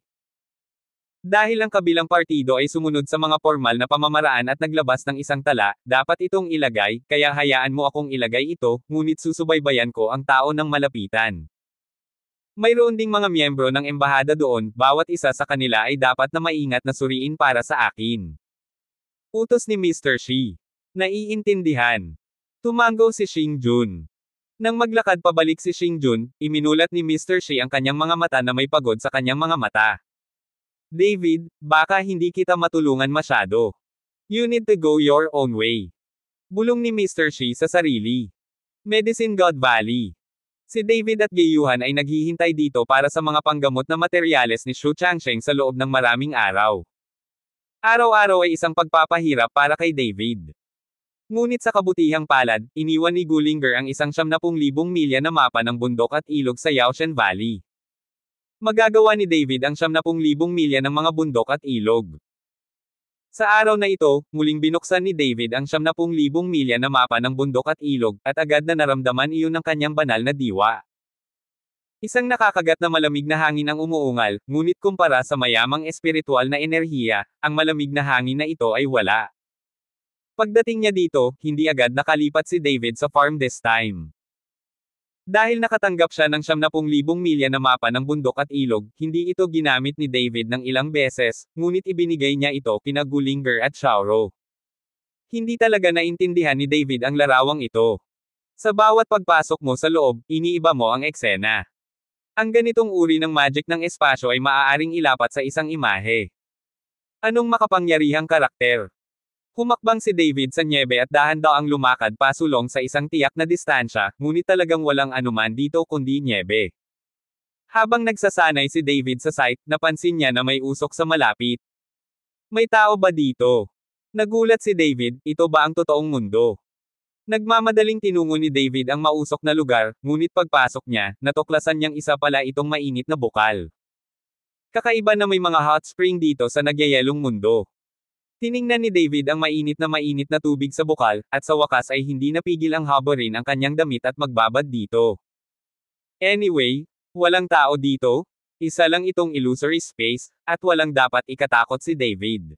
Dahil ang kabilang partido ay sumunod sa mga formal na pamamaraan at naglabas ng isang tala, dapat itong ilagay, kaya hayaan mo akong ilagay ito, ngunit susubaybayan ko ang tao ng malapitan. Mayroon ding mga miyembro ng embahada doon, bawat isa sa kanila ay dapat na maingat na suriin para sa akin. Utos ni Mr. Shi. Naiintindihan. Tumango si Xingjun. Nang maglakad pabalik si Xingjun, iminulat ni Mr. Shi ang kanyang mga mata na may pagod sa kanyang mga mata. David, baka hindi kita matulungan masyado. You need to go your own way. Bulong ni Mr. Shi sa sarili. Medicine God Valley. Si David at Gayuhan ay naghihintay dito para sa mga panggamot na materyales ni Xu Changsheng sa loob ng maraming araw. Araw-araw ay isang pagpapahirap para kay David. Ngunit sa kabutihang palad, iniwan ni Gullinger ang isang 70,000 milya na mapa ng bundok at ilog sa Yaoshan Valley. Magagawa ni David ang 70,000 milya ng mga bundok at ilog. Sa araw na ito, muling binuksan ni David ang 70,000 milya na mapa ng bundok at ilog, at agad na naramdaman iyon ng kanyang banal na diwa. Isang nakakagat na malamig na hangin ang umuungal, ngunit kumpara sa mayamang espiritual na enerhiya, ang malamig na hangin na ito ay wala. Pagdating niya dito, hindi agad nakalipat si David sa farm this time. Dahil nakatanggap siya ng 70,000 milya na mapa ng bundok at ilog, hindi ito ginamit ni David ng ilang beses, ngunit ibinigay niya ito kina Gullinger at Xiaoro. Hindi talaga naintindihan ni David ang larawang ito. Sa bawat pagpasok mo sa loob, iniiba mo ang eksena. Ang ganitong uri ng magic ng espasyo ay maaaring ilapat sa isang imahe. Anong makapangyarihang karakter? Humakbang si David sa nyebe at dahan-daang lumakad pasulong sa isang tiyak na distansya, ngunit talagang walang anuman dito kundi nyebe. Habang nagsasanay si David sa site, napansin niya na may usok sa malapit. May tao ba dito? Nagulat si David, ito ba ang totoong mundo? Nagmamadaling tinungo ni David ang mausok na lugar, ngunit pagpasok niya, natuklasan niyang isa pala itong mainit na bukal. Kakaiba na may mga hot spring dito sa nagyayelong mundo. Tiningnan ni David ang mainit na tubig sa bukal, at sa wakas ay hindi napigil ang haborin ang kanyang damit at magbabad dito. Anyway, walang tao dito, isa lang itong illusory space, at walang dapat ikatakot si David.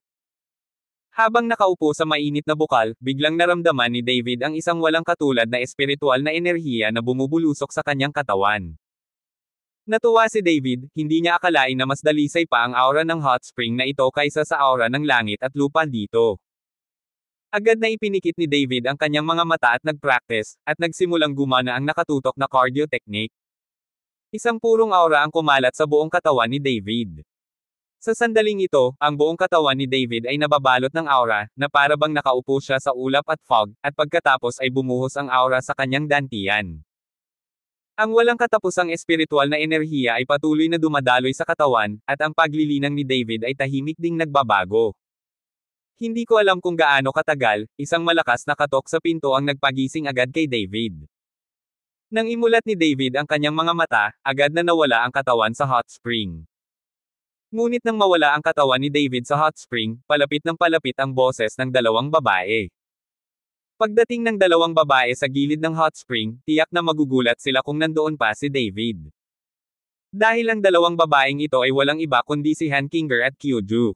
Habang nakaupo sa mainit na bukal, biglang naramdaman ni David ang isang walang katulad na espiritual na enerhiya na bumubulusok sa kanyang katawan. Natuwa si David, hindi niya akalain na mas dalisay pa ang aura ng hot spring na ito kaysa sa aura ng langit at lupa dito. Agad na ipinikit ni David ang kanyang mga mata at nag-practice, at nagsimulang gumana ang nakatutok na cardio technique. Isang purong aura ang kumalat sa buong katawan ni David. Sa sandaling ito, ang buong katawan ni David ay nababalot ng aura, na para bang nakaupo siya sa ulap at fog, at pagkatapos ay bumuhos ang aura sa kanyang dantian. Ang walang katapusang espiritual na enerhiya ay patuloy na dumadaloy sa katawan, at ang paglilinang ni David ay tahimik ding nagbabago. Hindi ko alam kung gaano katagal, isang malakas na katok sa pinto ang nagpagising agad kay David. Nang imulat ni David ang kanyang mga mata, agad na nawala ang katawan sa hot spring. Ngunit nang mawala ang katawan ni David sa hot spring, palapit ng palapit ang boses ng dalawang babae. Pagdating ng dalawang babae sa gilid ng hot spring, tiyak na magugulat sila kung nandoon pa si David. Dahil ang dalawang babaeng ito ay walang iba kundi si Han Kinger at Kyuju.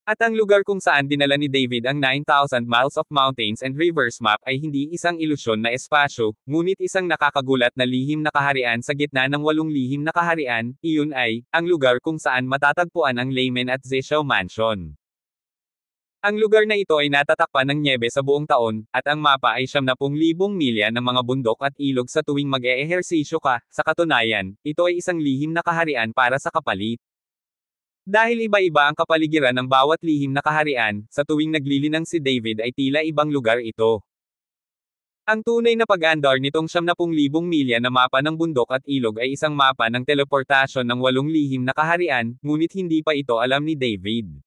At ang lugar kung saan dinala ni David ang 9,000 miles of mountains and rivers map ay hindi isang ilusyon na espasyo, ngunit isang nakakagulat na lihim na kaharian sa gitna ng 8 lihim na kaharian, iyon ay, ang lugar kung saan matatagpuan ang Laymen at Zeshao Mansion. Ang lugar na ito ay natatakpan ng nyebe sa buong taon, at ang mapa ay 70,000 milya ng mga bundok at ilog sa tuwing mag-eehersisyo ka. Sa katunayan, ito ay isang lihim na kaharian para sa kapalit. Dahil iba-iba ang kapaligiran ng bawat lihim na kaharian, sa tuwing naglilinang si David ay tila ibang lugar ito. Ang tunay na pag-andar nitong 70,000 milya na mapa ng bundok at ilog ay isang mapa ng teleportasyon ng 8 lihim na kaharian, ngunit hindi pa ito alam ni David.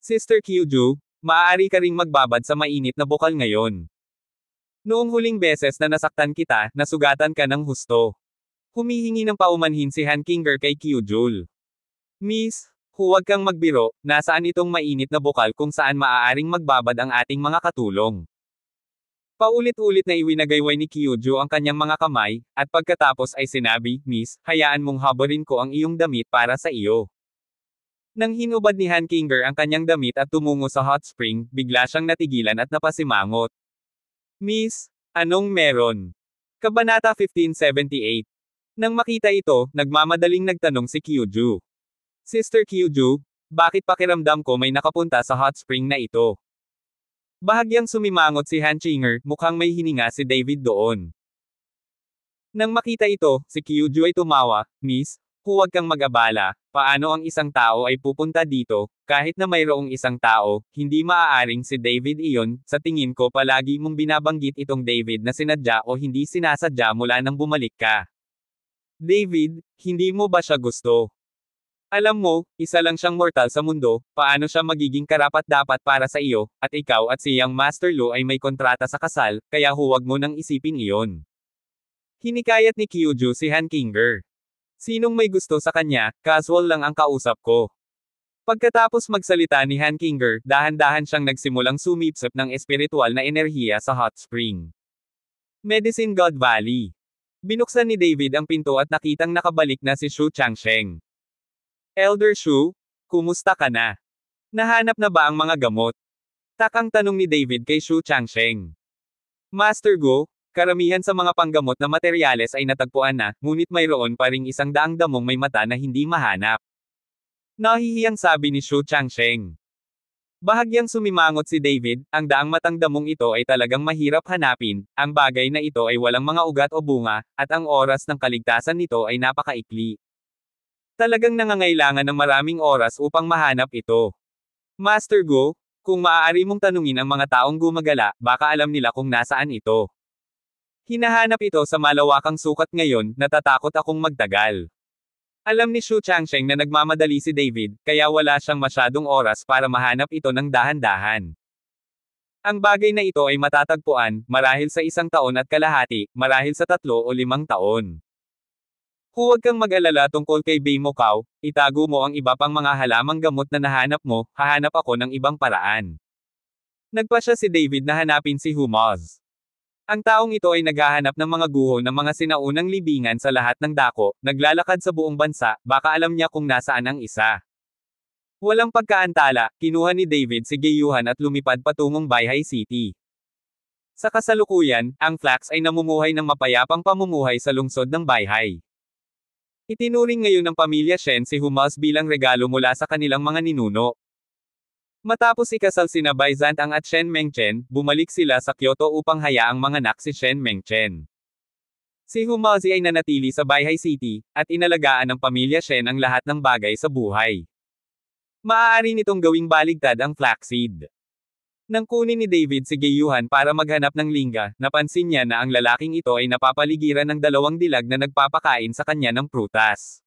Sister Kyuju, maaari ka ring magbabad sa mainit na bukal ngayon. Noong huling beses na nasaktan kita, nasugatan ka ng husto. Humihingi ng paumanhin si Han Kinger kay Kyujul. Miss, huwag kang magbiro, nasaan itong mainit na bukal kung saan maaaring magbabad ang ating mga katulong. Paulit-ulit na iwinagayway ni Kyuju ang kanyang mga kamay, at pagkatapos ay sinabi, Miss, hayaan mong habarin ko ang iyong damit para sa iyo. Nang hinubad ni Han Kinger ang kanyang damit at tumungo sa hot spring, bigla siyang natigilan at napasimangot. Miss, anong meron? Kabanata 1578 Nang makita ito, nagmamadaling nagtanong si Kyuju. Sister Kyuju, bakit pakiramdam ko may nakapunta sa hot spring na ito? Bahagyang sumimangot si Hanchinger, mukhang may hininga si David doon. Nang makita ito, si Kyuju ay tumawa, Miss, huwag kang mag-abala, paano ang isang tao ay pupunta dito, kahit na mayroong isang tao, hindi maaaring si David iyon, sa tingin ko palagi mong binabanggit itong David na sinadya o hindi sinasadya mula nang bumalik ka. David, hindi mo ba siya gusto? Alam mo, isa lang siyang mortal sa mundo, paano siya magiging karapat-dapat para sa iyo, at ikaw at si Yang Master Lu ay may kontrata sa kasal, kaya huwag mo nang isipin iyon. Hinikayat ni Kyuju si Han Kinger. Sinong may gusto sa kanya, casual lang ang kausap ko. Pagkatapos magsalita ni Han Kinger, dahan-dahan siyang nagsimulang sumipsip ng espiritual na enerhiya sa hot spring. Medicine God Valley. Binuksan ni David ang pinto at nakitang nakabalik na si Shu Changsheng. Elder Shu, kumusta ka na? Nahanap na ba ang mga gamot? Takang tanong ni David kay Shu Changsheng. Master Go, karamihan sa mga panggamot na materyales ay natagpuan na, ngunit mayroon pa ring 100 damong may mata na hindi mahanap. Nahihiyang sabi ni Shu Changsheng. Bahagyang sumimangot si David, ang daang matang damong ito ay talagang mahirap hanapin, ang bagay na ito ay walang mga ugat o bunga, at ang oras ng kaligtasan nito ay napakaikli. Talagang nangangailangan ng maraming oras upang mahanap ito. Master Go, kung maaari mong tanungin ang mga taong gumagala, baka alam nila kung nasaan ito. Hinahanap ito sa malawakang sukat ngayon, natatakot akong magtagal. Alam ni Shu Changsheng na nagmamadali si David, kaya wala siyang masyadong oras para mahanap ito ng dahan-dahan. Ang bagay na ito ay matatagpuan, marahil sa 1 taon at kalahati, marahil sa 3 o 5 taon. Huwag kang mag-alala tungkol kay Bei Mokao, itago mo ang iba pang mga halamang gamot na nahanap mo, hahanap ako ng ibang paraan. Nagpasya si David na hanapin si Humaz. Ang taong ito ay naghahanap ng mga guho ng mga sinaunang libingan sa lahat ng dako, naglalakad sa buong bansa, baka alam niya kung nasaan ang isa. Walang pagkaantala, kinuha ni David si Gayuhan at lumipad patungong Baihai City. Sa kasalukuyan, ang Flax ay namumuhay ng mapayapang pamumuhay sa lungsod ng Baihai. Itinuring ngayon ng pamilya Shen si Humaz bilang regalo mula sa kanilang mga ninuno. Matapos ikasal sina Bai Zantang at Shen Mengchen, bumalik sila sa Kyoto upang hayaang manganak si Shen Mengchen. Si Humazi ay nanatili sa Baihai City, at inalagaan ng pamilya Shen ang lahat ng bagay sa buhay. Maaari nitong gawing baligtad ang flaxseed. Nang kunin ni David si Gayuhan para maghanap ng lingga, napansin niya na ang lalaking ito ay napapaligiran ng 2 dilag na nagpapakain sa kanya ng prutas.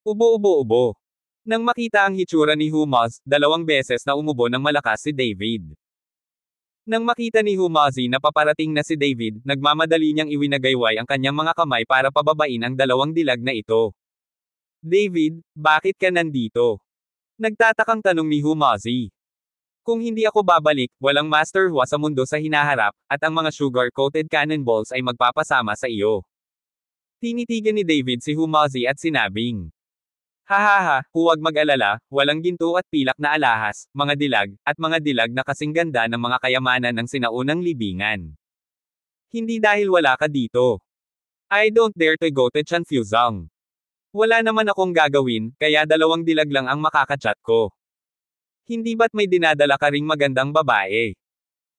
Ubo-ubo-ubo. Nang makita ang hitsura ni Humaz, 2 beses na umubo ng malakas si David. Nang makita ni Humazi na paparating na si David, nagmamadali niyang iwinagayway ang kanyang mga kamay para pababain ang 2 dilag na ito. David, bakit ka nandito? Nagtatakang tanong ni Humazi. Kung hindi ako babalik, walang Master Hua sa mundo sa hinaharap, at ang mga sugar-coated cannonballs ay magpapasama sa iyo. Tinitigan ni David si Humazi at sinabing, hahaha, huwag mag-alala, walang ginto at pilak na alahas, mga dilag, at mga dilag na kasing ganda ng mga kayamanan ng sinaunang libingan. Hindi dahil wala ka dito. I don't dare to go to Chanfusang. Wala naman akong gagawin, kaya 2 dilag lang ang makakachat ko. Hindi ba't may dinadala ka ring magandang babae?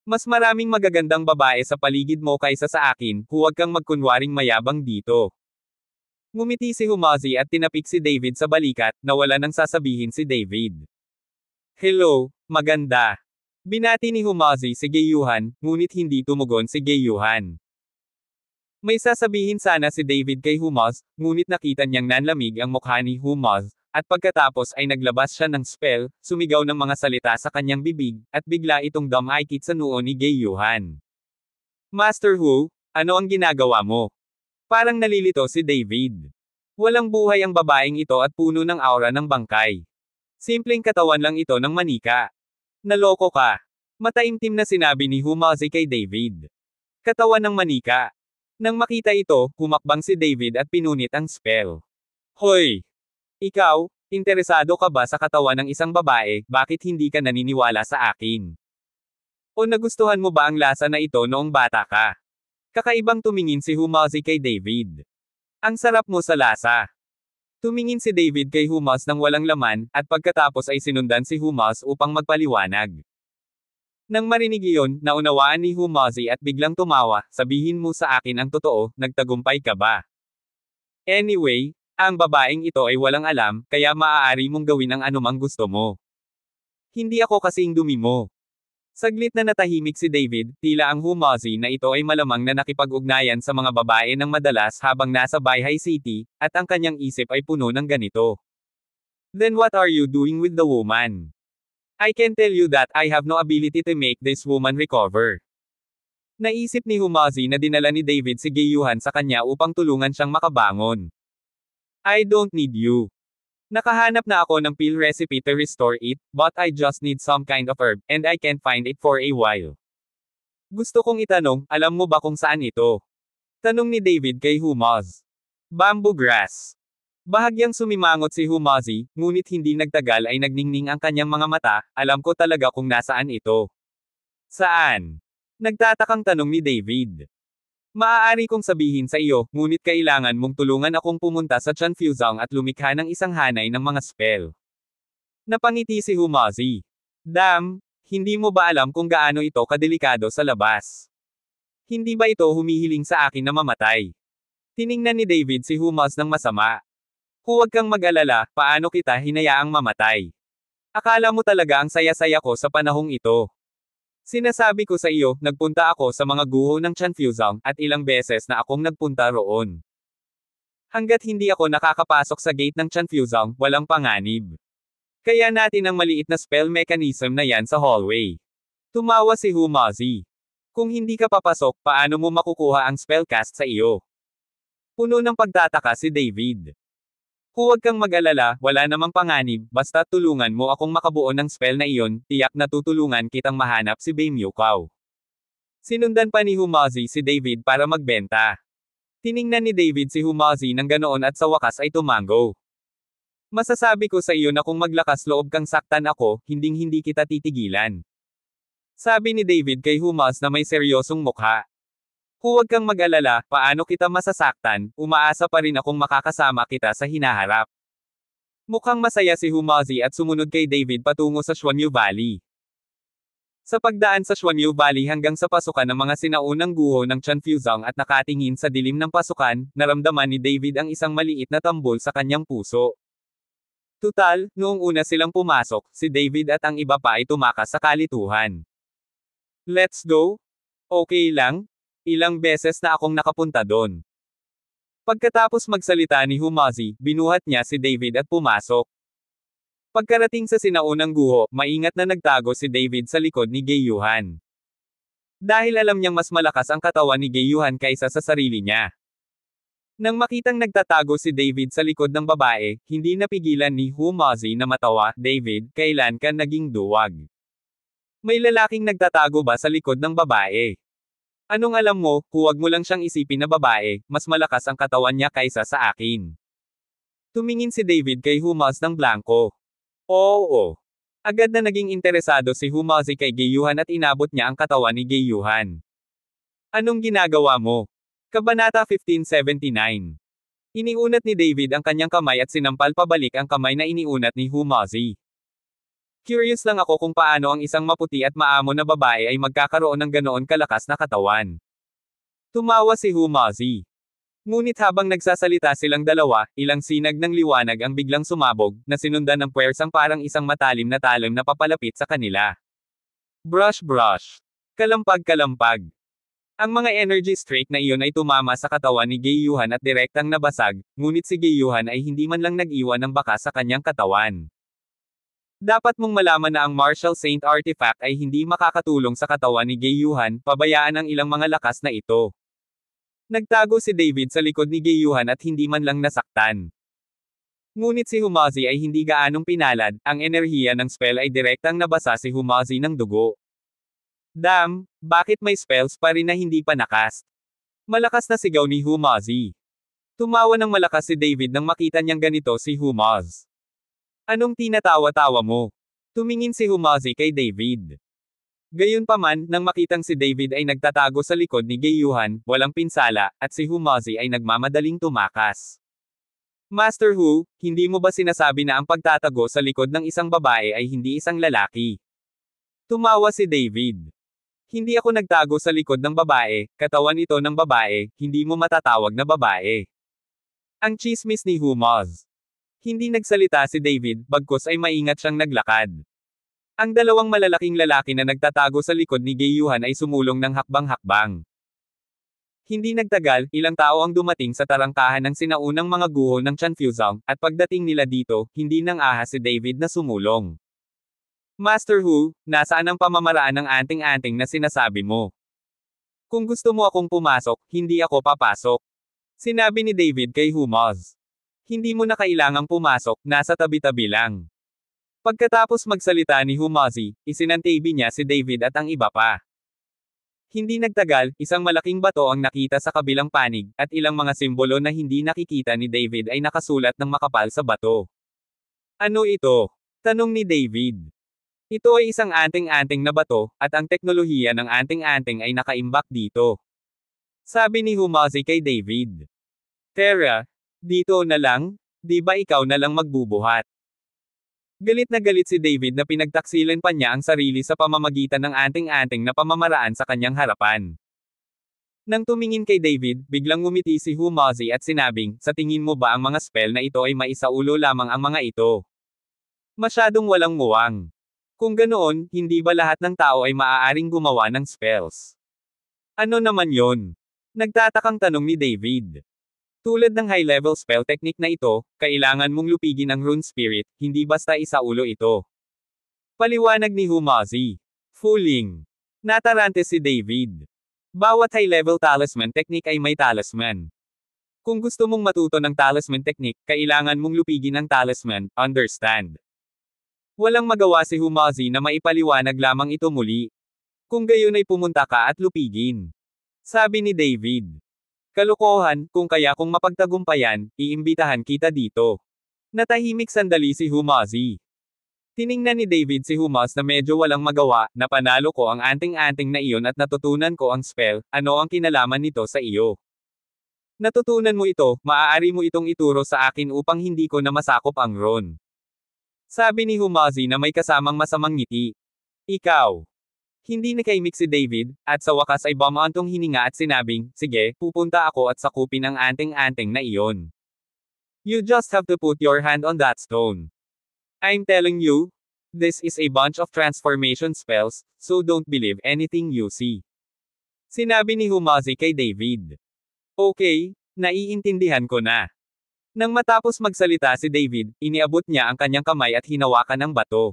Mas maraming magagandang babae sa paligid mo kaysa sa akin, huwag kang magkunwaring mayabang dito. Ngumiti si Humazi at tinapik si David sa balikat, na wala nang sasabihin si David. Hello, maganda. Binati ni Humazi si Gayuhan, ngunit hindi tumugon si Gayuhan. May sasabihin sana si David kay Humaz, ngunit nakita niyang nanlamig ang mukha ni Humaz, at pagkatapos ay naglabas siya ng spell, sumigaw ng mga salita sa kanyang bibig, at bigla itong dumaikit sa noo ni Gayuhan. Master Hu, ano ang ginagawa mo? Parang nalilito si David. Walang buhay ang babaeng ito at puno ng aura ng bangkay. Simpleng katawan lang ito ng manika. Naloko ka. Mataimtim na sinabi ni Humazi kay David. Katawan ng manika. Nang makita ito, humakbang si David at pinunit ang spell. Hoy! Ikaw, interesado ka ba sa katawan ng isang babae, bakit hindi ka naniniwala sa akin? O nagustuhan mo ba ang lasa na ito noong bata ka? Kakaibang tumingin si Humazi kay David. Ang sarap mo sa lasa. Tumingin si David kay Humaz ng walang laman, at pagkatapos ay sinundan si Humaz upang magpaliwanag. Nang marinig iyon, naunawaan ni Humazi at biglang tumawa, sabihin mo sa akin ang totoo, nagtagumpay ka ba? Anyway, ang babaeng ito ay walang alam, kaya maaari mong gawin ang anumang gusto mo. Hindi ako kasing dumi mo. Saglit na natahimik si David, tila ang Humazi na ito ay malamang na nakipag-ugnayan sa mga babae ng madalas habang nasa Bayhay City, at ang kanyang isip ay puno ng ganito. Then what are you doing with the woman? I can tell you that I have no ability to make this woman recover. Naisip ni Humazi na dinala ni David si Gayuhan sa kanya upang tulungan siyang makabangon. I don't need you. Nakahanap na ako ng pill recipe to restore it, but I just need some kind of herb, and I can't find it for a while. Gusto kong itanong, alam mo ba kung saan ito? Tanong ni David kay Humaz. Bamboo grass. Bahagyang sumimangot si Humazi, ngunit hindi nagtagal ay nagningning ang kanyang mga mata, alam ko talaga kung nasaan ito. Saan? Nagtatakang tanong ni David. Maaari kong sabihin sa iyo, ngunit kailangan mong tulungan akong pumunta sa Chanfusang at lumikha ng isang hanay ng mga spell. Napangiti si Humazi. Damn, hindi mo ba alam kung gaano ito kadelikado sa labas? Hindi ba ito humihiling sa akin na mamatay? Tiningnan ni David si Humaz ng masama. Huwag kang mag-alala, paano kita hinayaang mamatay? Akala mo talaga ang saya-saya ko sa panahong ito. Sinasabi ko sa iyo, nagpunta ako sa mga guho ng Chanfusang, at ilang beses na akong nagpunta roon. Hanggat hindi ako nakakapasok sa gate ng Chanfusang, walang panganib. Kaya natin ang maliit na spell mechanism na yan sa hallway. Tumawa si Humazi. Kung hindi ka papasok, paano mo makukuha ang spellcast sa iyo? Puno ng pagtataka si David. Huwag kang mag-alala, wala namang panganib, basta tulungan mo akong makabuo ng spell na iyon, tiyak na tutulungan kitang mahanap si Beimyukaw. Sinundan pa ni Humazi si David para magbenta. Tiningnan ni David si Humazi ng ganoon at sa wakas ay tumango. Masasabi ko sa iyo na kung maglakas loob kang saktan ako, hinding-hindi kita titigilan. Sabi ni David kay Humaz na may seryosong mukha. Huwag kang mag-alala, paano kita masasaktan, umaasa pa rin akong makakasama kita sa hinaharap. Mukhang masaya si Humazi at sumunod kay David patungo sa Xuanyu Valley. Sa pagdaan sa Xuanyu Valley hanggang sa pasukan ng mga sinaunang guho ng Chanfusang at nakatingin sa dilim ng pasukan, naramdaman ni David ang isang maliit na tambol sa kanyang puso. Tutal, noong una silang pumasok, si David at ang iba pa ay tumakas sa kalituhan. Let's go? Okay lang? Ilang beses na akong nakapunta doon. Pagkatapos magsalita ni Humazi, binuhat niya si David at pumasok. Pagkarating sa sinaunang guho, maingat na nagtago si David sa likod ni Gayuhan. Dahil alam niyang mas malakas ang katawan ni Gayuhan kaysa sa sarili niya. Nang makitang nagtatago si David sa likod ng babae, hindi napigilan ni Humazi na matawa. David, kailan ka naging duwag? May lalaking nagtatago ba sa likod ng babae? Anong alam mo, huwag mo lang siyang isipin na babae, mas malakas ang katawan niya kaysa sa akin. Tumingin si David kay Humaz ng blanko. Oo. Agad na naging interesado si Humazi kay Gayuhan at inabot niya ang katawan ni Gayuhan. Anong ginagawa mo? Kabanata 1579. Iniunat ni David ang kanyang kamay at sinampal pabalik ang kamay na iniunat ni Humazi. Curious lang ako kung paano ang isang maputi at maamo na babae ay magkakaroon ng ganoon kalakas na katawan. Tumawa si Humazi. Ngunit habang nagsasalita silang dalawa, ilang sinag ng liwanag ang biglang sumabog, na sinundan ng puwersang parang isang matalim na talim na papalapit sa kanila. Brush brush. Kalampag kalampag. Ang mga energy streak na iyon ay tumama sa katawan ni Gayuhan at direktang nabasag, ngunit si Gayuhan ay hindi man lang nag-iwan ng baka sa kanyang katawan. Dapat mong malaman na ang Martial Saint Artifact ay hindi makakatulong sa katawan ni Gayuhan, pabayaan ang ilang mga lakas na ito. Nagtago si David sa likod ni Gayuhan at hindi man lang nasaktan. Ngunit si Humazi ay hindi gaanong pinalad, ang enerhiya ng spell ay direktang nabasa si Humazi ng dugo. Damn, bakit may spells pa rin na hindi pa nakast? Malakas na sigaw ni Humazi. Tumawa ng malakas si David nang makita niyang ganito si Humaz. Anong tinatawa-tawa mo? Tumingin si Humazi kay David. Gayunpaman, nang makitang si David ay nagtatago sa likod ni Gayuhan, walang pinsala, at si Humazi ay nagmamadaling tumakas. Master Hu, hindi mo ba sinasabi na ang pagtatago sa likod ng isang babae ay hindi isang lalaki? Tumawa si David. Hindi ako nagtago sa likod ng babae, katawan ito ng babae, hindi mo matatawag na babae. Ang chismis ni Humaz. Hindi nagsalita si David, bagkus ay maingat siyang naglakad. Ang dalawang malalaking lalaki na nagtatago sa likod ni Gayuhan ay sumulong ng hakbang-hakbang. Hindi nagtagal, ilang tao ang dumating sa tarangkahan ng sinaunang mga guho ng Chanfusang, at pagdating nila dito, hindi nang ahas si David na sumulong. Master Hu, nasaan ang pamamaraan ng anting-anting na sinasabi mo? Kung gusto mo akong pumasok, hindi ako papasok. Sinabi ni David kay Humaz. Hindi mo na kailangang pumasok, nasa tabi-tabi lang. Pagkatapos magsalita ni Humazi, isinantabi niya si David at ang iba pa. Hindi nagtagal, isang malaking bato ang nakita sa kabilang panig, at ilang mga simbolo na hindi nakikita ni David ay nakasulat ng makapal sa bato. Ano ito? Tanong ni David. Ito ay isang anting-anting na bato, at ang teknolohiya ng anting-anting ay nakaimbak dito. Sabi ni Humazi kay David. Tara, dito na lang, di ba ikaw na lang magbubuhat? Galit na galit si David na pinagtaksilan pa niya ang sarili sa pamamagitan ng anting-anting na pamamaraan sa kanyang harapan. Nang tumingin kay David, biglang ngumiti si Humazi at sinabing, sa tingin mo ba ang mga spell na ito ay maisaulo lamang ang mga ito? Masyadong walang muwang. Kung ganoon, hindi ba lahat ng tao ay maaaring gumawa ng spells? Ano naman yon? Nagtatakang tanong ni David. Tulad ng high-level spell technique na ito, kailangan mong lupigin ang rune spirit, hindi basta isaulo ito. Paliwanag ni Humazi. Fooling. Natarante si David. Bawat high-level talisman technique ay may talisman. Kung gusto mong matuto ng talisman technique, kailangan mong lupigin ang talisman, understand? Walang magawa si Humazi na maipaliwanag lamang ito muli. Kung gayon ay pumunta ka at lupigin. Sabi ni David. Kalokohan, kung mapagtagumpayan, iimbitahan kita dito. Natahimik sandali si Humazi. Tiningnan ni David si Humaz na medyo walang magawa, na panalo ko ang anting-anting na iyon at natutunan ko ang spell, ano ang kinalaman nito sa iyo? Natutunan mo ito, maaari mo itong ituro sa akin upang hindi ko na masakop ang rune. Sabi ni Humazi na may kasamang masamang ngiti. Ikaw. Hindi nakaimik si David, at sa wakas ay bumaantong hininga at sinabing, sige, pupunta ako at sakupin ang anting-anting na iyon. You just have to put your hand on that stone. I'm telling you, this is a bunch of transformation spells, so don't believe anything you see. Sinabi ni Humazi kay David. Okay, naiintindihan ko na. Nang matapos magsalita si David, iniabot niya ang kanyang kamay at hinawakan ang bato.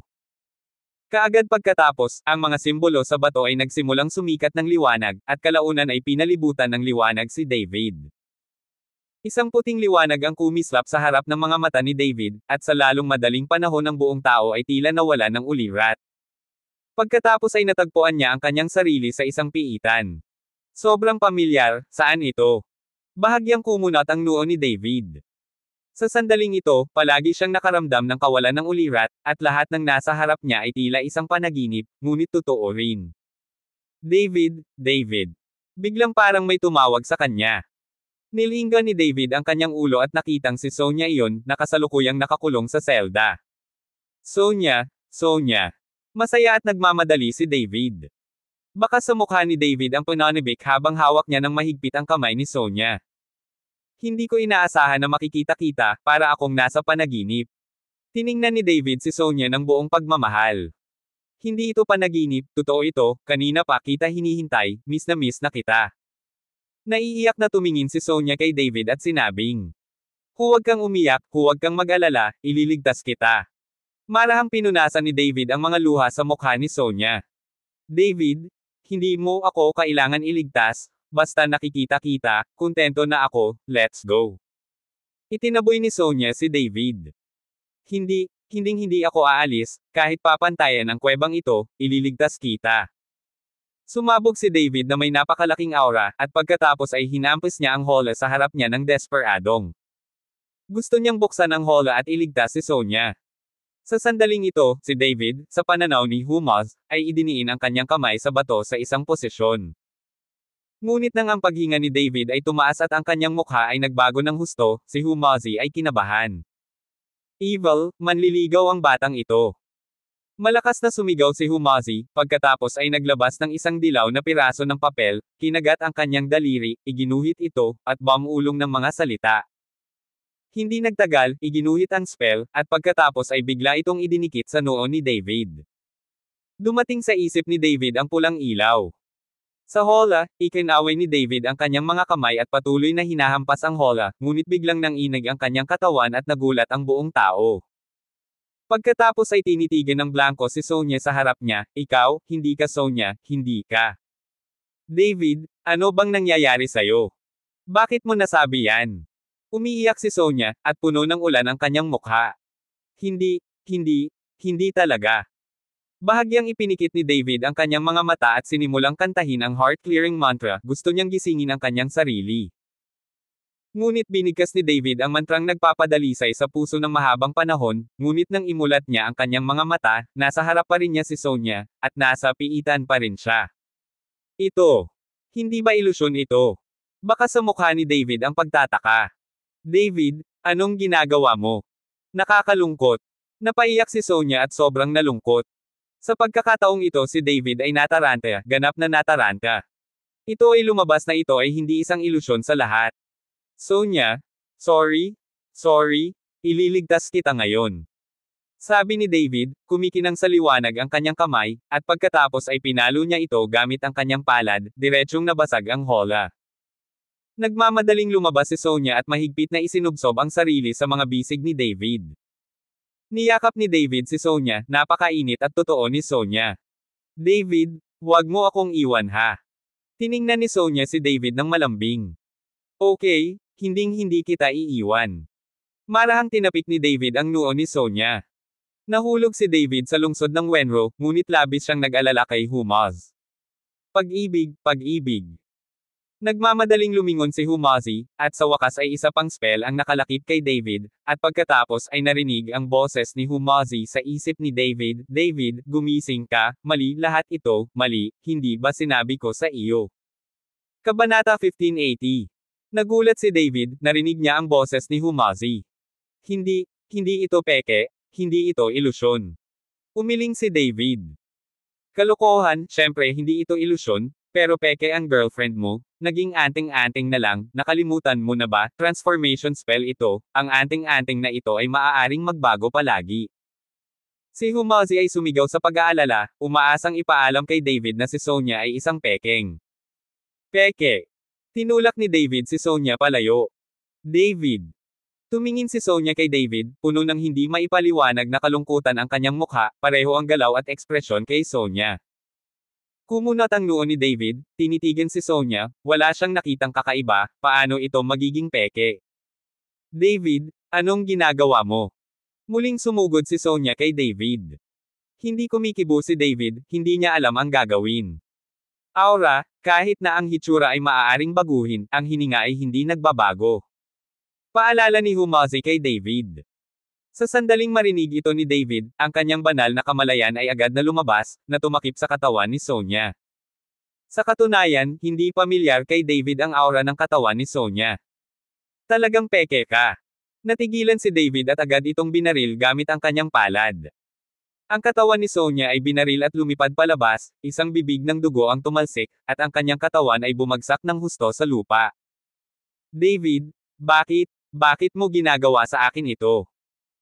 Kaagad pagkatapos, ang mga simbolo sa bato ay nagsimulang sumikat ng liwanag, at kalaunan ay pinalibutan ng liwanag si David. Isang puting liwanag ang kumislap sa harap ng mga mata ni David, at sa lalong madaling panahon ng buong tao ay tila nawala ng ulirat. Pagkatapos ay natagpuan niya ang kanyang sarili sa isang piitan. Sobrang pamilyar, saan ito? Bahagyang kumunat ang noo ni David. Sa sandaling ito, palagi siyang nakaramdam ng kawalan ng ulirat, at lahat ng nasa harap niya ay tila isang panaginip, ngunit totoo rin. David, David. Biglang parang may tumawag sa kanya. Nilinggan ni David ang kanyang ulo at nakitang si Sonia iyon, nakasalukuyang nakakulong sa selda. Sonia, Sonia. Masaya at nagmamadali si David. Baka sa mukha ni David ang pananibik habang hawak niya ng mahigpit ang kamay ni Sonia. Hindi ko inaasahan na makikita-kita, para akong nasa panaginip. Tiningnan ni David si Sonia ng buong pagmamahal. Hindi ito panaginip, totoo ito, kanina pa kita hinihintay, miss na kita. Naiiyak na tumingin si Sonia kay David at sinabing, huwag kang umiyak, huwag kang mag-alala, ililigtas kita. Marahang pinunasan ni David ang mga luha sa mukha ni Sonia. David, hindi mo ako kailangan iligtas. Basta nakikita-kita, kontento na ako, let's go. Itinaboy ni Sonia si David. Hindi ako aalis, kahit papantayan ang kwebang ito, ililigtas kita. Sumabog si David na may napakalaking aura, at pagkatapos ay hinampos niya ang hola sa harap niya ng desperadong. Gusto niyang buksan ang hola at iligtas si Sonia. Sa sandaling ito, si David, sa pananaw ni Humaz, ay idiniin ang kanyang kamay sa bato sa isang posisyon. Ngunit nang ang paghinga ni David ay tumaas at ang kanyang mukha ay nagbago ng husto, si Humazi ay kinabahan. Evil, manliligaw ang batang ito. Malakas na sumigaw si Humazi, pagkatapos ay naglabas ng isang dilaw na piraso ng papel, kinagat ang kanyang daliri, iginuhit ito, at bamulong ng mga salita. Hindi nagtagal, iginuhit ang spell, at pagkatapos ay bigla itong idinikit sa noo ni David. Dumating sa isip ni David ang pulang ilaw. Sa hola, ikinaway ni David ang kanyang mga kamay at patuloy na hinahampas ang hola, ngunit biglang nanginig ang kanyang katawan at nagulat ang buong tao. Pagkatapos ay tinitigan ng blanco si Sonia sa harap niya, ikaw, hindi ka Sonia, hindi ka. David, ano bang nangyayari sa'yo? Bakit mo nasabi yan? Umiiyak si Sonia, at puno ng ulan ang kanyang mukha. Hindi talaga. Bahagyang ipinikit ni David ang kanyang mga mata at sinimulang kantahin ang heart-clearing mantra, gusto niyang gisingin ang kanyang sarili. Ngunit binigkas ni David ang mantrang nagpapadalisay sa puso ng mahabang panahon, ngunit nang imulat niya ang kanyang mga mata, nasa harap pa rin niya si Sonia, at nasa piitan pa rin siya. Ito. Hindi ba ilusyon ito? Baka sa mukha ni David ang pagtataka. David, anong ginagawa mo? Nakakalungkot. Napaiyak si Sonia at sobrang nalungkot. Sa pagkakataong ito si David ay nataranta, ganap na nataranta. Ito ay lumabas na ito ay hindi isang ilusyon sa lahat. Sonia, sorry, ililigtas kita ngayon. Sabi ni David, kumikinang sa liwanag ang kanyang kamay, at pagkatapos ay pinalo niya ito gamit ang kanyang palad, diretsyong nabasag ang hola. Nagmamadaling lumabas si Sonia at mahigpit na isinubsob ang sarili sa mga bisig ni David. Niyakap ni David si Sonia, napakainit at totoo ni Sonia. David, huwag mo akong iwan ha. Tiningnan ni Sonia si David ng malambing. Okay, hindi kita iiwan. Marahang tinapik ni David ang noo ni Sonia. Nahulog si David sa lungsod ng Wenro, ngunit labis siyang nag-alala kay Humaz. Pag-ibig. Nagmamadaling lumingon si Humazi, at sa wakas ay isa pang spell ang nakalakip kay David, at pagkatapos ay narinig ang boses ni Humazi sa isip ni David, David, gumising ka, mali lahat ito, mali, hindi ba sinabi ko sa iyo? Kabanata 1580. Nagulat si David, narinig niya ang boses ni Humazi. Hindi ito peke, hindi ito ilusyon. Umiling si David. Kalokohan, syempre hindi ito ilusyon, pero peke ang girlfriend mo, naging anting-anting na lang, nakalimutan mo na ba, transformation spell ito, ang anting-anting na ito ay maaaring magbago palagi. Si Humazi ay sumigaw sa pag-aalala, umaasang ipaalam kay David na si Sonia ay isang pekeng. Peke. Tinulak ni David si Sonia palayo. David. Tumingin si Sonia kay David, puno ng hindi maipaliwanag na kalungkutan ang kanyang mukha, pareho ang galaw at ekspresyon kay Sonia. Kumunat ang noo ni David, tinitigan si Sonia, wala siyang nakitang kakaiba, paano ito magiging peke? David, anong ginagawa mo? Muling sumugod si Sonia kay David. Hindi kumikibo si David, hindi niya alam ang gagawin. Aura, kahit na ang hitsura ay maaaring baguhin, ang hininga ay hindi nagbabago. Paalala ni Humazi kay David. Sa sandaling marinig ito ni David, ang kanyang banal na kamalayan ay agad na lumabas, na tumakip sa katawan ni Sonia. Sa katunayan, hindi pamilyar kay David ang aura ng katawan ni Sonia. Talagang peke ka. Natigilan si David at agad itong binaril gamit ang kanyang palad. Ang katawan ni Sonia ay binaril at lumipad palabas, isang bibig ng dugo ang tumalsik, at ang kanyang katawan ay bumagsak ng husto sa lupa. David, bakit mo ginagawa sa akin ito?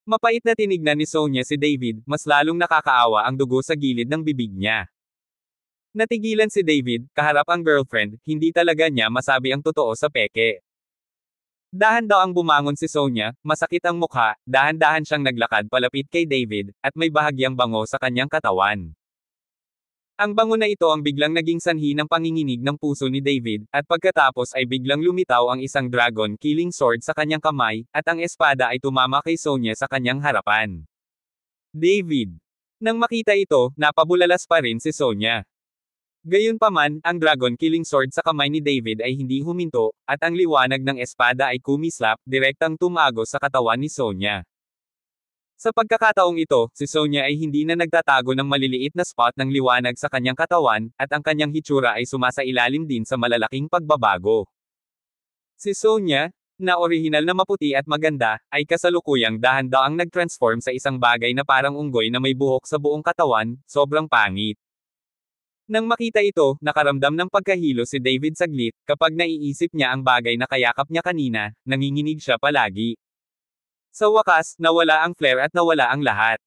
Mapait na tinignan ni Sonia si David, mas lalong nakakaawa ang dugo sa gilid ng bibig niya. Natigilan si David, kaharap ang girlfriend, hindi talaga niya masabi ang totoo sa peke. Dahan daw ang bumangon si Sonia, masakit ang mukha, dahan-dahan siyang naglakad palapit kay David, at may bahagyang bango sa kanyang katawan. Ang bango na ito ang biglang naging sanhi ng panginginig ng puso ni David, at pagkatapos ay biglang lumitaw ang isang dragon-killing sword sa kanyang kamay, at ang espada ay tumama kay Sonia sa kanyang harapan. David. Nang makita ito, napabulalas pa rin si Sonia. Gayunpaman, ang dragon-killing sword sa kamay ni David ay hindi huminto, at ang liwanag ng espada ay kumislap, direktang tumagos sa katawan ni Sonia. Sa pagkakataong ito, si Sonya ay hindi na nagtatago ng maliliit na spot ng liwanag sa kanyang katawan, at ang kanyang hitsura ay sumasailalim din sa malalaking pagbabago. Si Sonya, na orihinal na maputi at maganda, ay kasalukuyang dahan-daang nag-transform sa isang bagay na parang unggoy na may buhok sa buong katawan, sobrang pangit. Nang makita ito, nakaramdam ng pagkahilo si David saglit, kapag naiisip niya ang bagay na kayakap niya kanina, nanginginig siya palagi. Sa wakas, nawala ang flare at nawala ang lahat.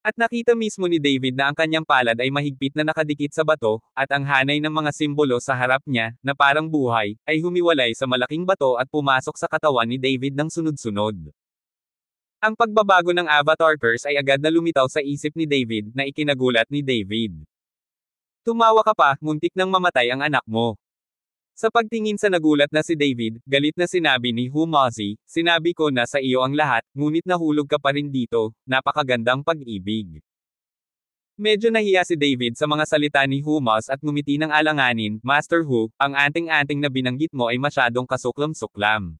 At nakita mismo ni David na ang kanyang palad ay mahigpit na nakadikit sa bato, at ang hanay ng mga simbolo sa harap niya, na parang buhay, ay humiwalay sa malaking bato at pumasok sa katawan ni David ng sunod-sunod. Ang pagbabago ng Avatar Curse ay agad na lumitaw sa isip ni David, na ikinagulat ni David. Tumawa ka pa, muntik nang mamatay ang anak mo. Sa pagtingin sa nagulat na si David, galit na sinabi ni Humazi, sinabi ko na sa iyo ang lahat, ngunit nahulog ka pa rin dito, napakagandang pag-ibig. Medyo nahiya si David sa mga salita ni Humaz at ngumiti ng alanganin, Master Hu, ang anting-anting na binanggit mo ay masyadong kasuklam-suklam.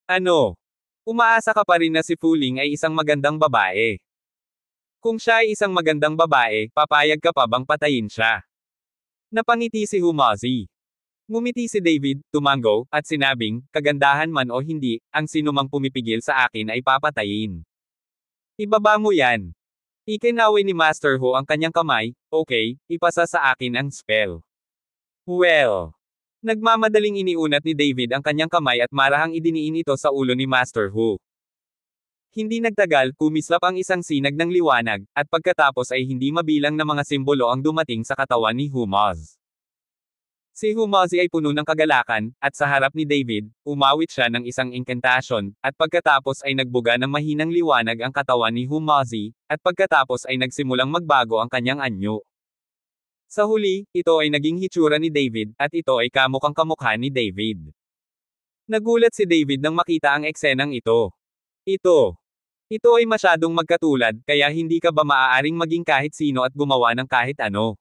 Ano? Umaasa ka pa rin na si Fu Ling ay isang magandang babae. Kung siya ay isang magandang babae, papayag ka pa bang patayin siya? Napangiti si Humazi. Ngumiti si David, tumango, at sinabing, kagandahan man o hindi, ang sinumang pumipigil sa akin ay papatayin. Ibaba mo yan. Ikinaway ni Master Hu ang kanyang kamay, okay, ipasa sa akin ang spell. Well. Nagmamadaling iniunat ni David ang kanyang kamay at marahang idiniin ito sa ulo ni Master Hu. Hindi nagtagal, kumislap ang isang sinag ng liwanag, at pagkatapos ay hindi mabilang na mga simbolo ang dumating sa katawan ni Humaz. Si Humazi ay puno ng kagalakan, at sa harap ni David, umawit siya ng isang incantation, at pagkatapos ay nagbuga ng mahinang liwanag ang katawan ni Humazi, at pagkatapos ay nagsimulang magbago ang kanyang anyo. Sa huli, ito ay naging hitsura ni David, at ito ay kamukhang kamukha ni David. Nagulat si David nang makita ang eksenang ito. Ito ay masyadong magkatulad, kaya hindi ka ba maaaring maging kahit sino at gumawa ng kahit ano?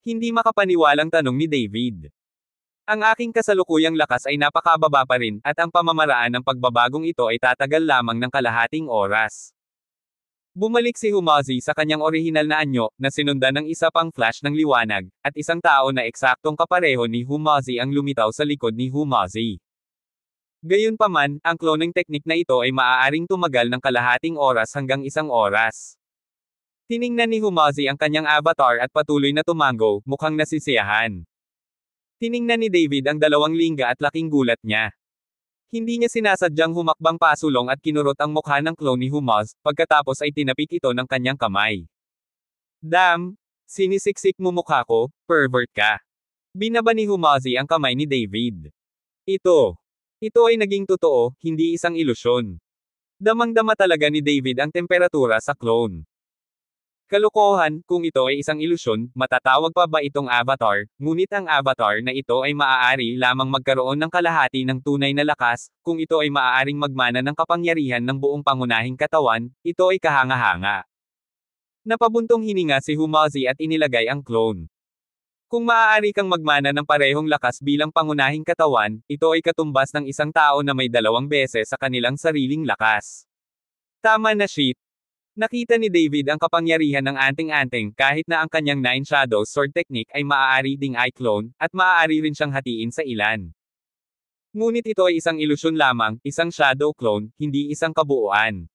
Hindi makapaniwalang tanong ni David. Ang aking kasalukuyang lakas ay napakababa pa rin, at ang pamamaraan ng pagbabagong ito ay tatagal lamang ng kalahating oras. Bumalik si Humazi sa kanyang orihinal na anyo, na sinundan ng isa pang flash ng liwanag, at isang tao na eksaktong kapareho ni Humazi ang lumitaw sa likod ni Humazi. Gayunpaman, ang cloning technique na ito ay maaaring tumagal ng kalahating oras hanggang 1 oras. Tiningnan ni Humazi ang kanyang avatar at patuloy na tumango, mukhang nasisiyahan. Tiningnan ni David ang 2 lingga at laking gulat niya. Hindi niya sinasadyang humakbang pasulong at kinurot ang mukha ng clone ni Humaz, pagkatapos ay tinapik ito ng kanyang kamay. Damn! Sinisiksik mo mukha ko, pervert ka. Binaba ni Humazi ang kamay ni David. Ito ay naging totoo, hindi isang ilusyon. Damang-dama talaga ni David ang temperatura sa clone. Kalokohan, kung ito ay isang ilusyon, matatawag pa ba itong avatar, ngunit ang avatar na ito ay maaari lamang magkaroon ng kalahati ng tunay na lakas, kung ito ay maaaring magmana ng kapangyarihan ng buong pangunahing katawan, ito ay kahanga-hanga. Napabuntong hininga si Humazi at inilagay ang clone. Kung maaari kang magmana ng parehong lakas bilang pangunahing katawan, ito ay katumbas ng isang tao na may 2 beses sa kanilang sariling lakas. Tama na shit. Nakita ni David ang kapangyarihan ng anting-anting kahit na ang kanyang 9 Shadow Sword technique ay maaari ding i-clone, at maaari rin siyang hatiin sa ilan. Ngunit ito ay isang ilusyon lamang, isang shadow clone, hindi isang kabuuan.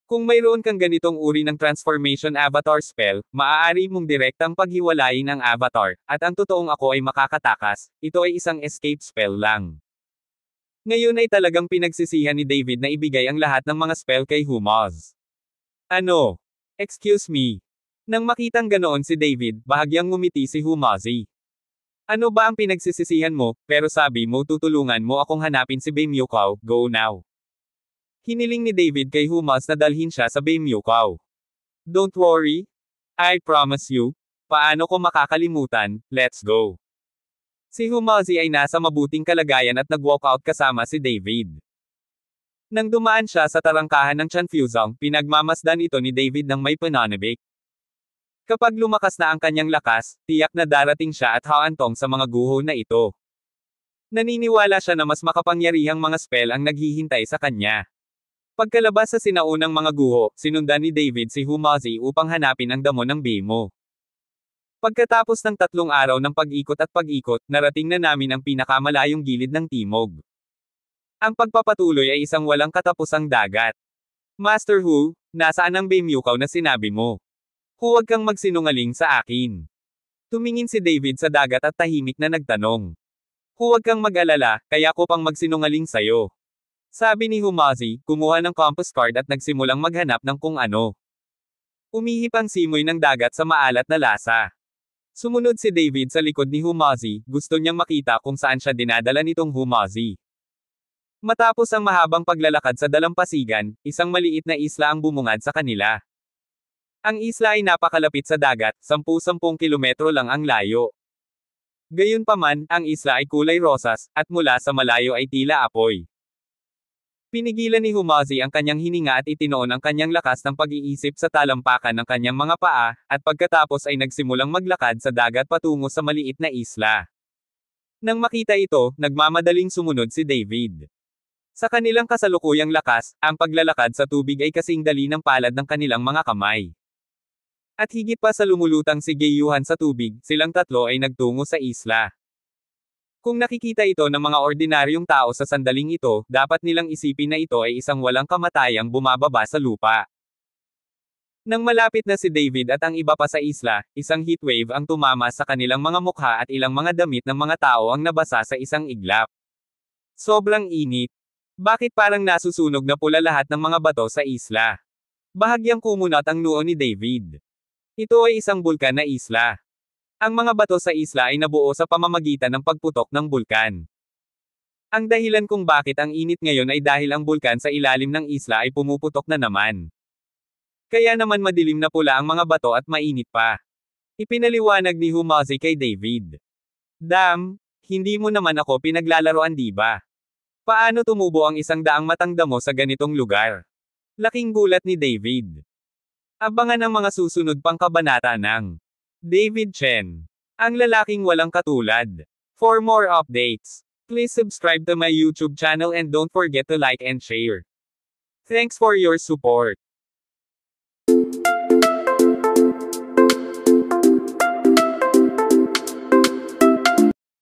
Kung mayroon kang ganitong uri ng transformation avatar spell, maaari mong direktang paghiwalayin ang avatar, at ang totoong ako ay makakatakas, ito ay isang escape spell lang. Ngayon ay talagang pinagsisihan ni David na ibigay ang lahat ng mga spell kay Humaz. Ano? Excuse me. Nang makitang ganoon si David, bahagyang ngumiti si Humazi. Ano ba ang pinagsisisihan mo, pero sabi mo tutulungan mo akong hanapin si Beimyukaw, go now. Hiniling ni David kay Humaz na dalhin siya sa Beimyukaw. Don't worry. I promise you. Paano ko makakalimutan, let's go. Si Humazi ay nasa mabuting kalagayan at nag-walkout kasama si David. Nang dumaan siya sa tarangkahan ng Chanfusang, pinagmamasdan ito ni David ng may pananabik. Kapag lumakas na ang kanyang lakas, tiyak na darating siya at haantong sa mga guho na ito. Naniniwala siya na mas makapangyarihang mga spell ang naghihintay sa kanya. Pagkalabas sa sinaunang mga guho, sinundan ni David si Humazi upang hanapin ang damo ng Bemo. Pagkatapos ng 3 araw ng pag-ikot at pag-ikot, narating na namin ang pinakamalayong gilid ng timog. Ang pagpapatuloy ay isang walang katapusang dagat. Master Hu, nasaan ang Bemyukaw na sinabi mo? Huwag kang magsinungaling sa akin. Tumingin si David sa dagat at tahimik na nagtanong. Huwag kang mag-alala, kaya ko pang magsinungaling sayo. Sabi ni Humazi, kumuha ng compass card at nagsimulang maghanap ng kung ano. Umihip ang simoy ng dagat sa maalat na lasa. Sumunod si David sa likod ni Humazi, gusto niyang makita kung saan siya dinadala nitong Humazi. Matapos ang mahabang paglalakad sa dalampasigan, isang maliit na isla ang bumungad sa kanila. Ang isla ay napakalapit sa dagat, 10-10 kilometro lang ang layo. Gayunpaman, ang isla ay kulay rosas, at mula sa malayo ay tila apoy. Pinigilan ni Humazi ang kanyang hininga at itinoon ang kanyang lakas ng pag-iisip sa talampakan ng kanyang mga paa, at pagkatapos ay nagsimulang maglakad sa dagat patungo sa maliit na isla. Nang makita ito, nagmamadaling sumunod si David. Sa kanilang kasalukuyang lakas, ang paglalakad sa tubig ay kasing dali ng palad ng kanilang mga kamay. At higit pa sa lumulutang si Gayuhan sa tubig, silang tatlo ay nagtungo sa isla. Kung nakikita ito ng mga ordinaryong tao sa sandaling ito, dapat nilang isipin na ito ay isang walang kamatayang bumababa sa lupa. Nang malapit na si David at ang iba pa sa isla, isang heatwave ang tumama sa kanilang mga mukha at ilang mga damit ng mga tao ang nabasa sa isang iglap. Sobrang init. Bakit parang nasusunog na pula lahat ng mga bato sa isla? Bahagyang kumunat ang noo ni David. Ito ay isang bulkan na isla. Ang mga bato sa isla ay nabuo sa pamamagitan ng pagputok ng bulkan. Ang dahilan kung bakit ang init ngayon ay dahil ang bulkan sa ilalim ng isla ay pumuputok na naman. Kaya naman madilim na pula ang mga bato at mainit pa. Ipinaliwanag ni Humazi kay David. Dam, hindi mo naman ako pinaglalaroan di ba? Paano tumubo ang 100 matang damo sa ganitong lugar? Laking gulat ni David. Abangan ang mga susunod pang kabanata ng David Chen, ang lalaking walang katulad. For more updates, please subscribe to my YouTube channel and don't forget to like and share. Thanks for your support.